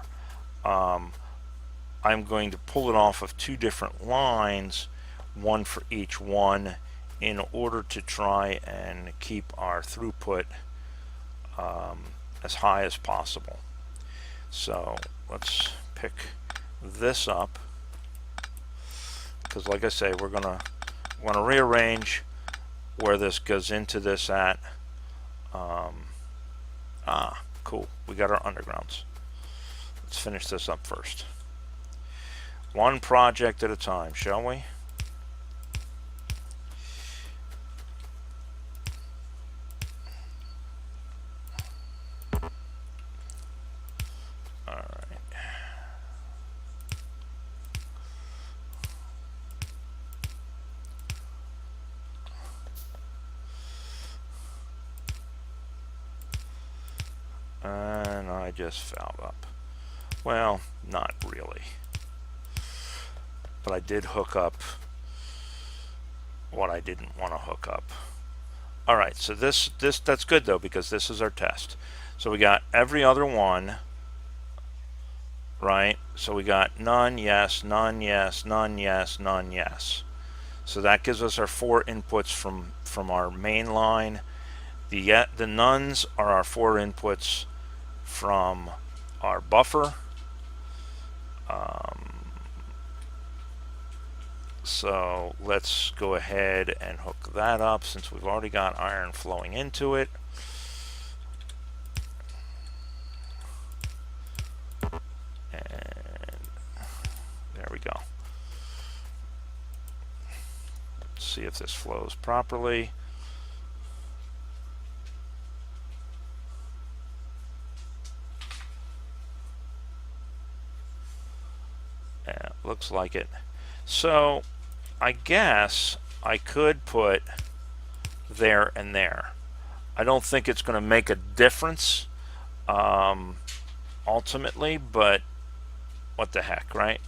I'm going to pull it off of two different lines, one for each one, in order to try and keep our throughput as high as possible. So let's pick this up, because like I say, we're gonna rearrange where this goes into this at. Cool, we got our undergrounds. Let's finish this up first. One project at a time, shall we? All right. And I just fouled up. Well, not really. But I did hook up what I didn't want to hook up. All right, so that's good though, because this is our test. So we got every other one, right? So we got none, yes, none, yes, none, yes, none, yes. So that gives us our 4 inputs from our main line. The nones are our 4 inputs from our buffer. So let's go ahead and hook that up, since we've already got iron flowing into it. And there we go. Let's see if this flows properly. Yeah, looks like it. So I guess I could put there and there. I don't think it's going to make a difference ultimately, but what the heck, right?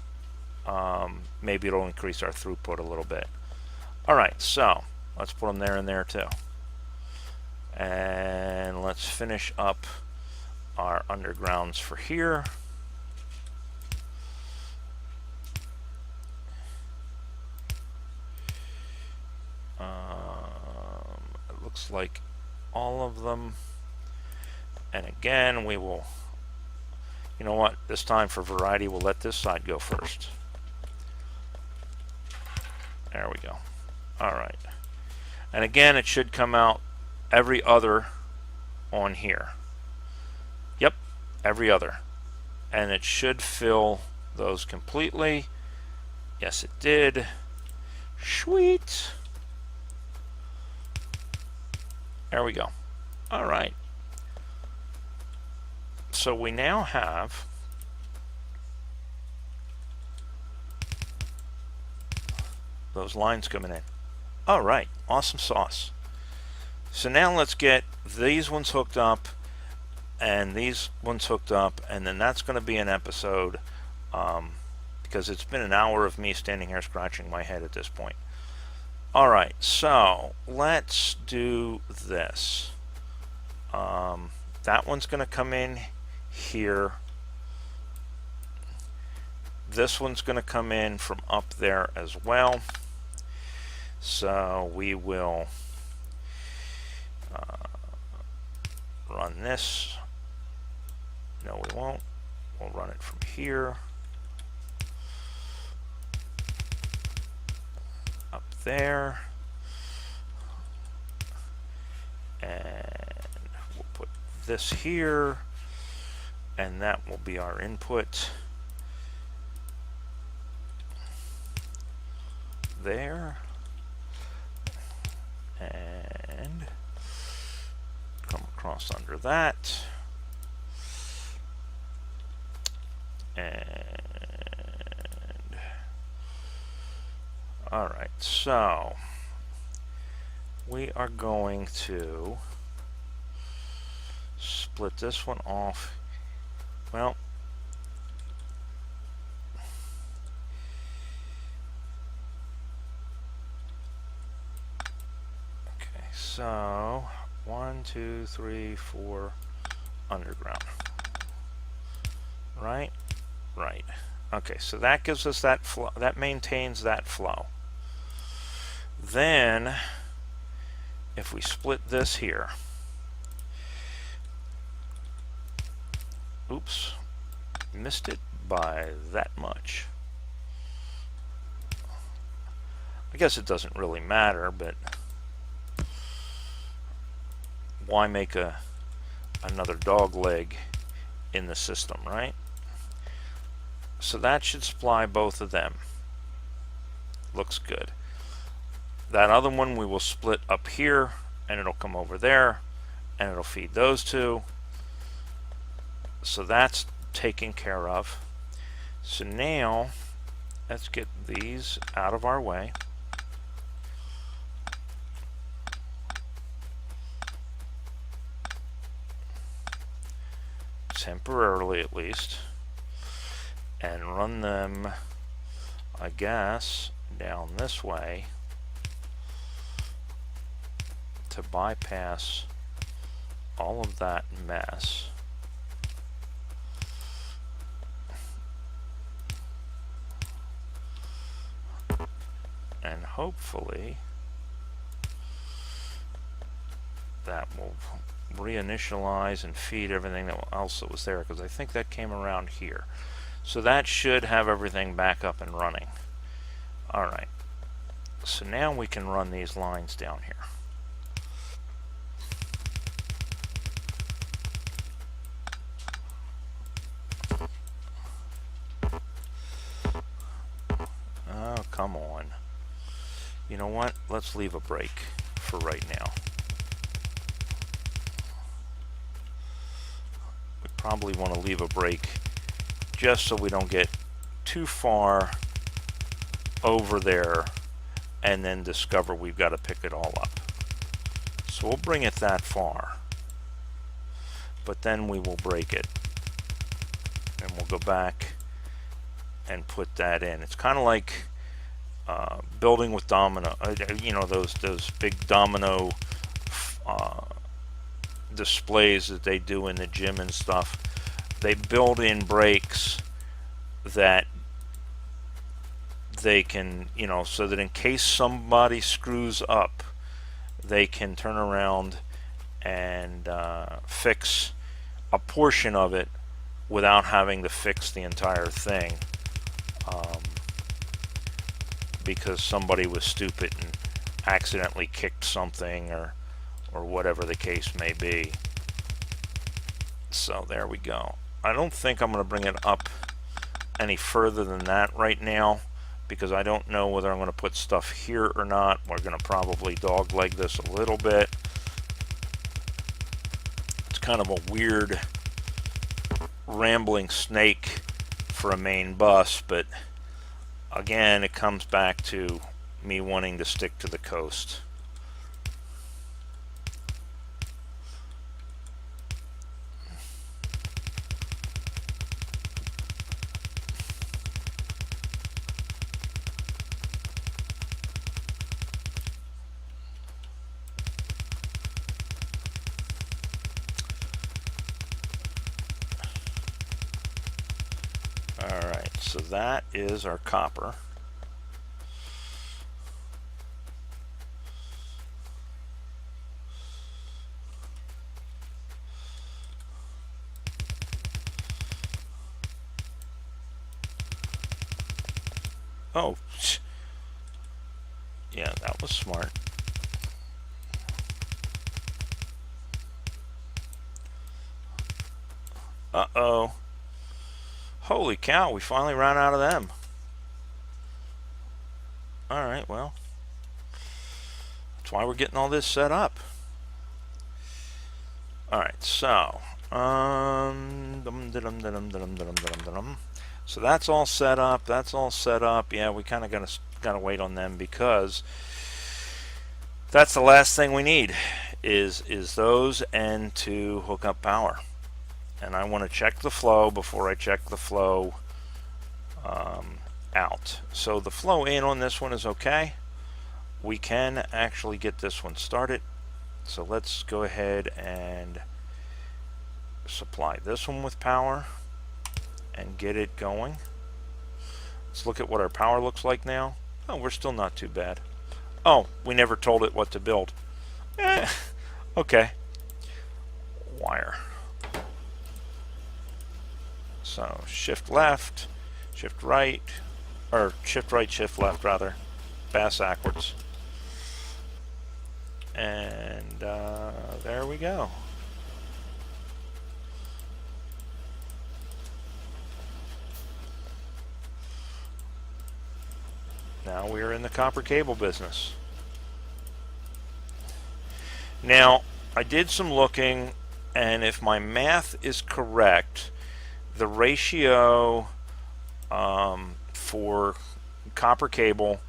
Maybe it'll increase our throughput a little bit. All right, so let's put them there and there too. And let's finish up our undergrounds for here. It looks like all of them. And again, we will, you know what, this time for variety, we'll let this side go first. There we go. All right. And again, it should come out every other on here. Yep, every other. And it should fill those completely. Yes, it did. Sweet. There we go. All right. So we now have those lines coming in. All right. Awesome sauce. So now let's get these ones hooked up and these ones hooked up, and then that's going to be an episode because it's been an hour of me standing here scratching my head at this point. All right, so let's do this. That one's going to come in here. This one's going to come in from up there as well. So we will run this. No, we won't. We'll run it from here. Up there. And we'll put this here. And that will be our input. There. And come across under that. And all right, so we are going to split this one off. Well, okay, so 1, 2, 3, 4 underground. Right? Right. Okay, so that gives us that flow. That maintains that flow. Then, if we split this here, oops, missed it by that much. I guess it doesn't really matter, but why make another dog leg in the system, right? So that should supply both of them. Looks good. That other one we will split up here, and it'll come over there, and it'll feed those two. So that's taken care of. So now, let's get these out of our way. Temporarily at least. And run them, I guess, down this way to bypass all of that mess. And hopefully that will reinitialize and feed everything else that was there, because I think that came around here. So that should have everything back up and running. Alright, so now we can run these lines down here. Oh, come on. You know what? Let's leave a break for right now. We probably want to leave a break just so we don't get too far over there and then discover we've got to pick it all up. So we'll bring it that far, but then we will break it and we'll go back and put that in. It's kind of like building with domino, you know, those big domino displays that they do in the gym and stuff. They build in breaks that they can, you know, so that in case somebody screws up, they can turn around and fix a portion of it without having to fix the entire thing, because somebody was stupid and accidentally kicked something or whatever the case may be. So there we go. I don't think I'm going to bring it up any further than that right now, because I don't know whether I'm going to put stuff here or not. We're going to probably dogleg this a little bit. It's kind of a weird rambling snake for a main bus, but again, it comes back to me wanting to stick to the coast. Alright, so that is our copper. Oh, yeah, that was smart. Uh-oh. Holy cow, we finally ran out of them. Alright, well, that's why we're getting all this set up. Alright, so, so that's all set up. That's all set up. Yeah, we kind of gotta wait on them because that's the last thing we need is those and to hook up power. And I want to check the flow before I check the flow out. So the flow in on this one is okay. We can actually get this one started. So let's go ahead and supply this one with power and get it going. Let's look at what our power looks like now. Oh, we're still not too bad. Oh, we never told it what to build. Okay. Wire. So shift left, shift right, or shift right, shift left rather, backwards. And there we go. Now we're in the copper cable business. Now, I did some looking, and if my math is correct, the ratio for copper cable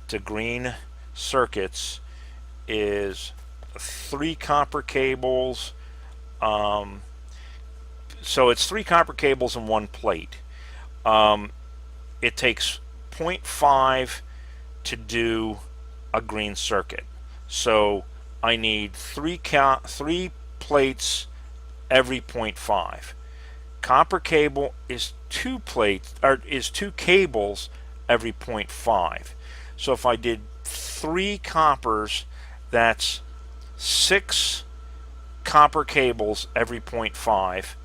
to green circuits is 3 copper cables. So it's 3 copper cables and 1 plate. It takes 0.5 to do a green circuit. So I need 3 plates every 0.5. Copper cable is 2 plates, or is 2 cables every 0.5. So if I did 3 coppers, that's 6 copper cables every 0.5,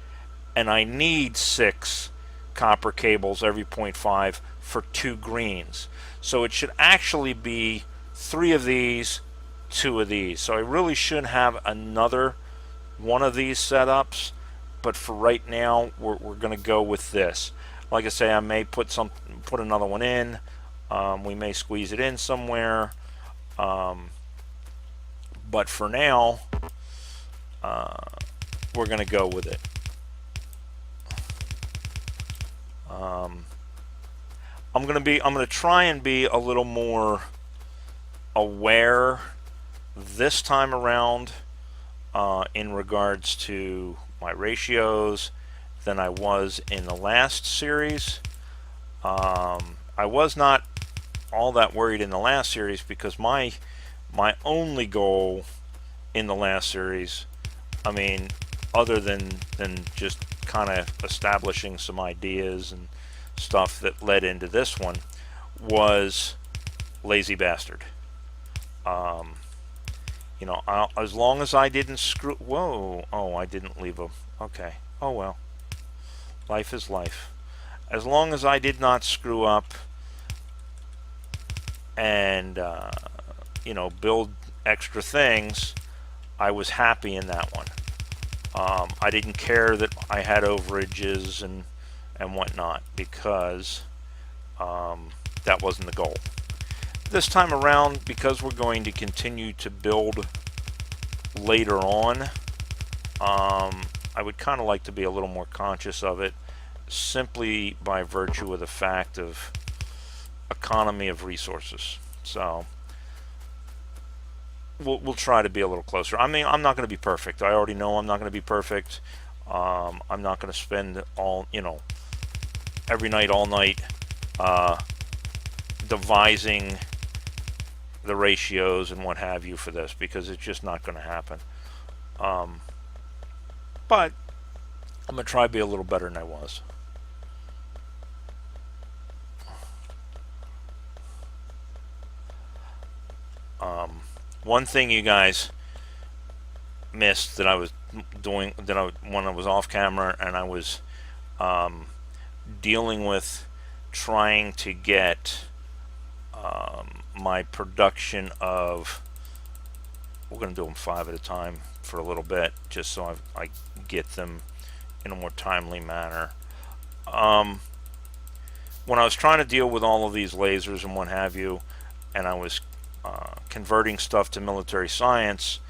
and I need 6 copper cables every 0.5 for 2 greens. So it should actually be 3 of these, 2 of these. So I really should have another one of these setups, but for right now we're going to go with this. Like I say, I may put another one in. We may squeeze it in somewhere, but for now we're going to go with it. I'm going to try and be a little more aware this time around in regards to my ratios than I was in the last series. I was not all that worried in the last series because my only goal in the last series, I mean, other than just kind of establishing some ideas and stuff that led into this one, was lazy bastard. You know, as long as I didn't screw... Whoa. Oh, I didn't leave a... Okay. Oh, well. Life is life. As long as I did not screw up and, you know, build extra things, I was happy in that one. I didn't care that I had overages and whatnot, because that wasn't the goal. This time around, because we're going to continue to build later on, I would kind of like to be a little more conscious of it, simply by virtue of the fact of economy of resources. So we'll try to be a little closer. I mean, I'm not going to be perfect. I already know I'm not going to be perfect. I'm not going to spend all, every night, all night, devising the ratios and what have you for this, because it's just not going to happen. But I'm going to try to be a little better than I was. One thing you guys missed that I was doing, when I was off camera and I was dealing with trying to get my production of, we're going to do them 5 at a time for a little bit, just so I get them in a more timely manner. When I was trying to deal with all of these lasers and what have you, and I was converting stuff to military science,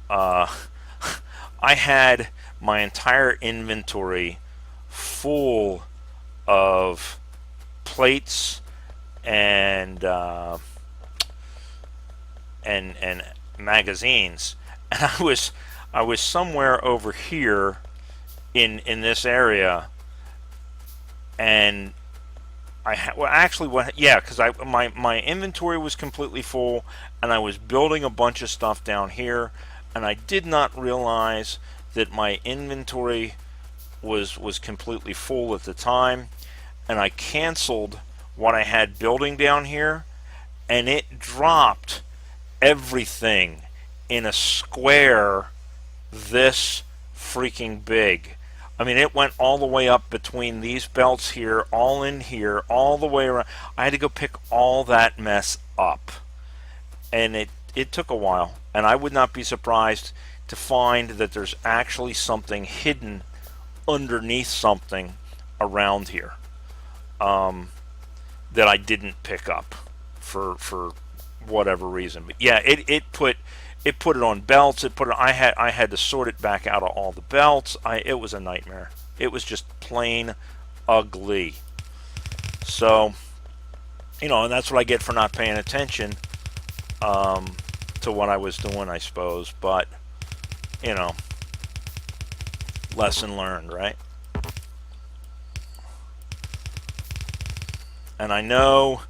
I had my entire inventory full of plates and magazines, and I was somewhere over here in this area, and because my inventory was completely full, and I was building a bunch of stuff down here, and I did not realize that my inventory was completely full at the time, and I canceled what I had building down here, and it dropped everything in a square this freaking big. I mean, it went all the way up between these belts here, all in here, all the way around. I had to go pick all that mess up, and it took a while, and I would not be surprised to find that there's actually something hidden underneath something around here that I didn't pick up for whatever reason. But yeah, it put it on belts. I had to sort it back out of all the belts. It was a nightmare. It was just plain ugly. So, and that's what I get for not paying attention to what I was doing, I suppose. But, lesson learned, right? And I know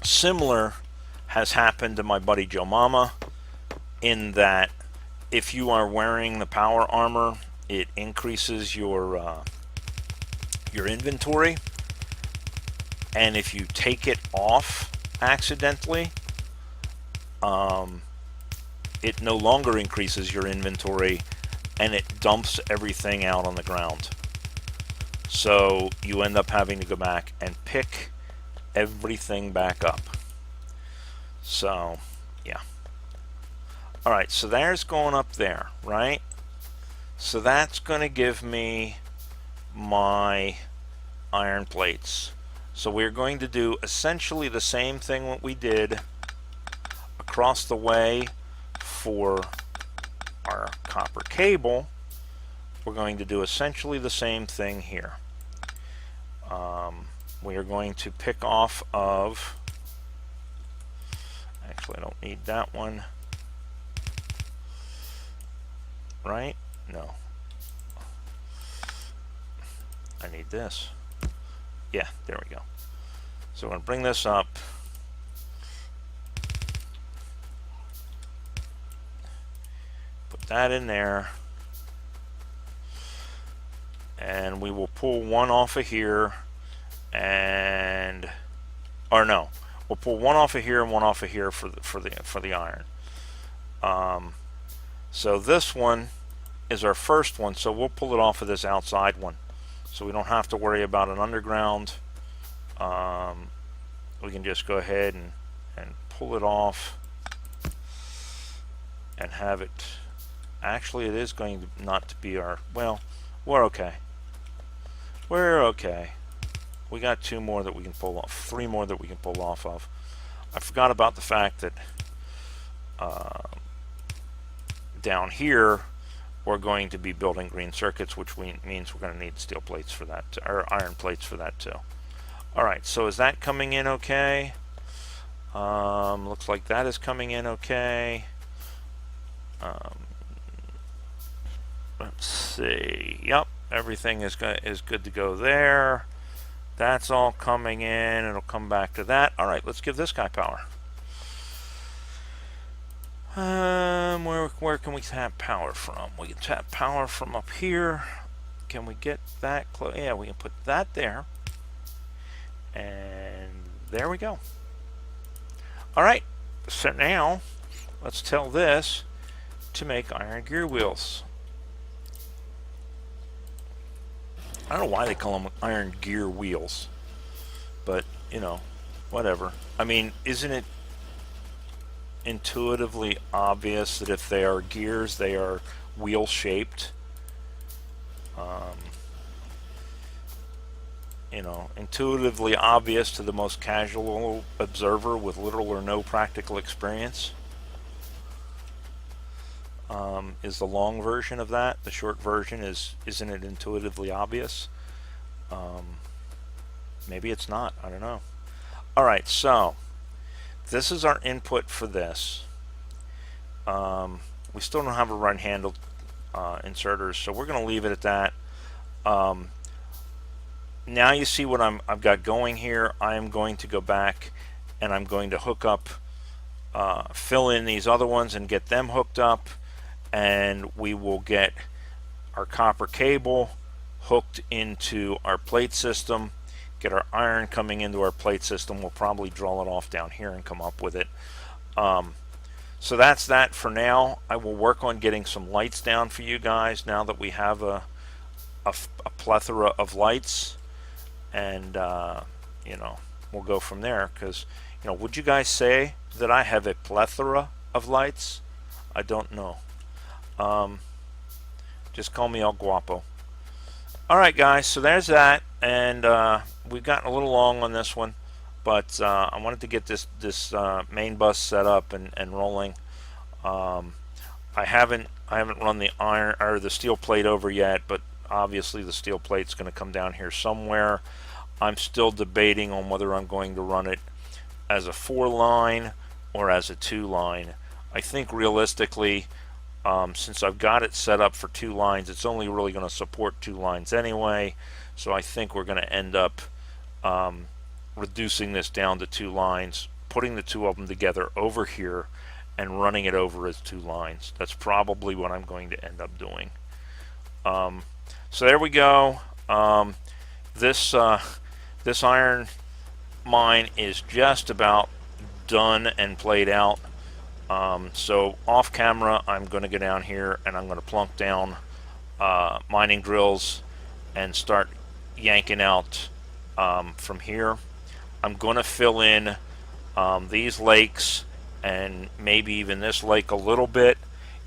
similar has happened to my buddy Joe Mama, in that if you are wearing the power armor, it increases your inventory, and if you take it off accidentally, it no longer increases your inventory, and it dumps everything out on the ground. So you end up having to go back and pick everything back up. So, yeah. Alright, so there's going up there, right? So that's going to give me my iron plates. So we're going to do essentially the same thing what we did across the way for our copper cable. We're going to do essentially the same thing here. We are going to pick off of, actually I don't need that one, right? No. I need this. Yeah, there we go. So I'm going to bring this up. Put that in there. And we will pull one off of here, and, or no, we'll pull one off of here and one off of here for the iron. So this one is our first one, so we'll pull it off of this outside one, so we don't have to worry about an underground. We can just go ahead and pull it off and have it. Actually, it is going to not to be our, well, we're okay. We're okay. We got 2 more that we can pull off, 3 more that we can pull off of. I forgot about the fact that down here we're going to be building green circuits, which means we're going to need steel plates for that, or iron plates for that too. Alright, so is that coming in okay? Looks like that is coming in okay. Let's see. Yep, everything is good to go there. That's all coming in. It'll come back to that. Alright, let's give this guy power. Where can we tap power from? We can tap power from up here. Can we get that close? Yeah, we can put that there. And there we go. Alright, so now let's tell this to make iron gear wheels. I don't know why they call them iron gear wheels, but you know, whatever. I mean, isn't it intuitively obvious that if they are gears, they are wheel shaped? You know, intuitively obvious to the most casual observer with little or no practical experience. Is the long version of that. The short version isn't it intuitively obvious? Maybe it's not. I don't know. Alright, so this is our input for this. We still don't have a run handle inserters, so we're going to leave it at that. Now you see what I've got going here. I am going to go back and I'm going to hook up, fill in these other ones and get them hooked up, and we will get our copper cable hooked into our plate system, get our iron coming into our plate system. We'll probably draw it off down here and come up with it. So that's that for now. I will work on getting some lights down for you guys now that we have a plethora of lights, and you know, we'll go from there. Because, you know, would you guys say that I have a plethora of lights? I don't know. Just call me El Guapo. Alright guys, so there's that, and we've gotten a little long on this one, but I wanted to get this main bus set up and rolling. I haven't run the iron or the steel plate over yet, but obviously the steel plate's going to come down here somewhere. I'm still debating on whether I'm going to run it as a 4-line or as a 2-line. I think realistically, since I've got it set up for 2 lines, it's only really going to support 2 lines anyway, so I think we're going to end up reducing this down to 2 lines, putting the 2 of them together over here and running it over as 2 lines. That's probably what I'm going to end up doing. So there we go. This iron mine is just about done and played out. So off camera, I'm going to go down here and I'm going to plunk down mining drills and start yanking out from here. I'm going to fill in these lakes and maybe even this lake a little bit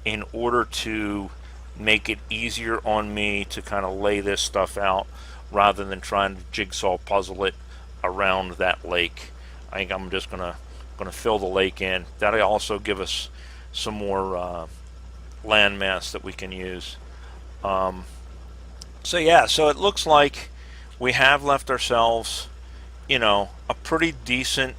in order to make it easier on me to kind of lay this stuff out rather than trying to jigsaw puzzle it around that lake. I think I'm just going to fill the lake in. That'll also give us some more land mass that we can use. So yeah, so it looks like we have left ourselves, you know, a pretty decent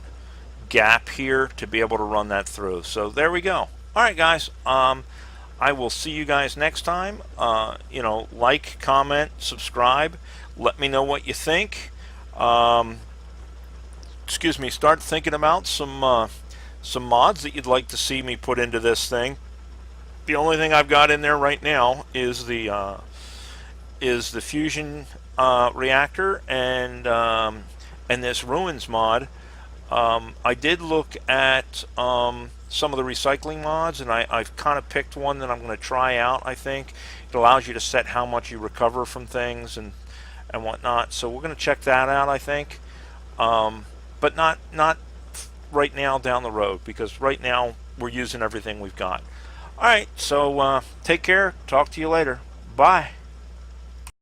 gap here to be able to run that through. So there we go. Alright guys, I will see you guys next time. You know, like, comment, subscribe, let me know what you think. Excuse me, start thinking about some mods that you'd like to see me put into this thing. The only thing I've got in there right now is the fusion reactor and this ruins mod. I did look at some of the recycling mods, and I've kind of picked one that I'm going to try out. I think it allows you to set how much you recover from things and whatnot. So we're going to check that out, I think, but not right now, down the road, because right now we're using everything we've got. All right, so take care. Talk to you later. Bye.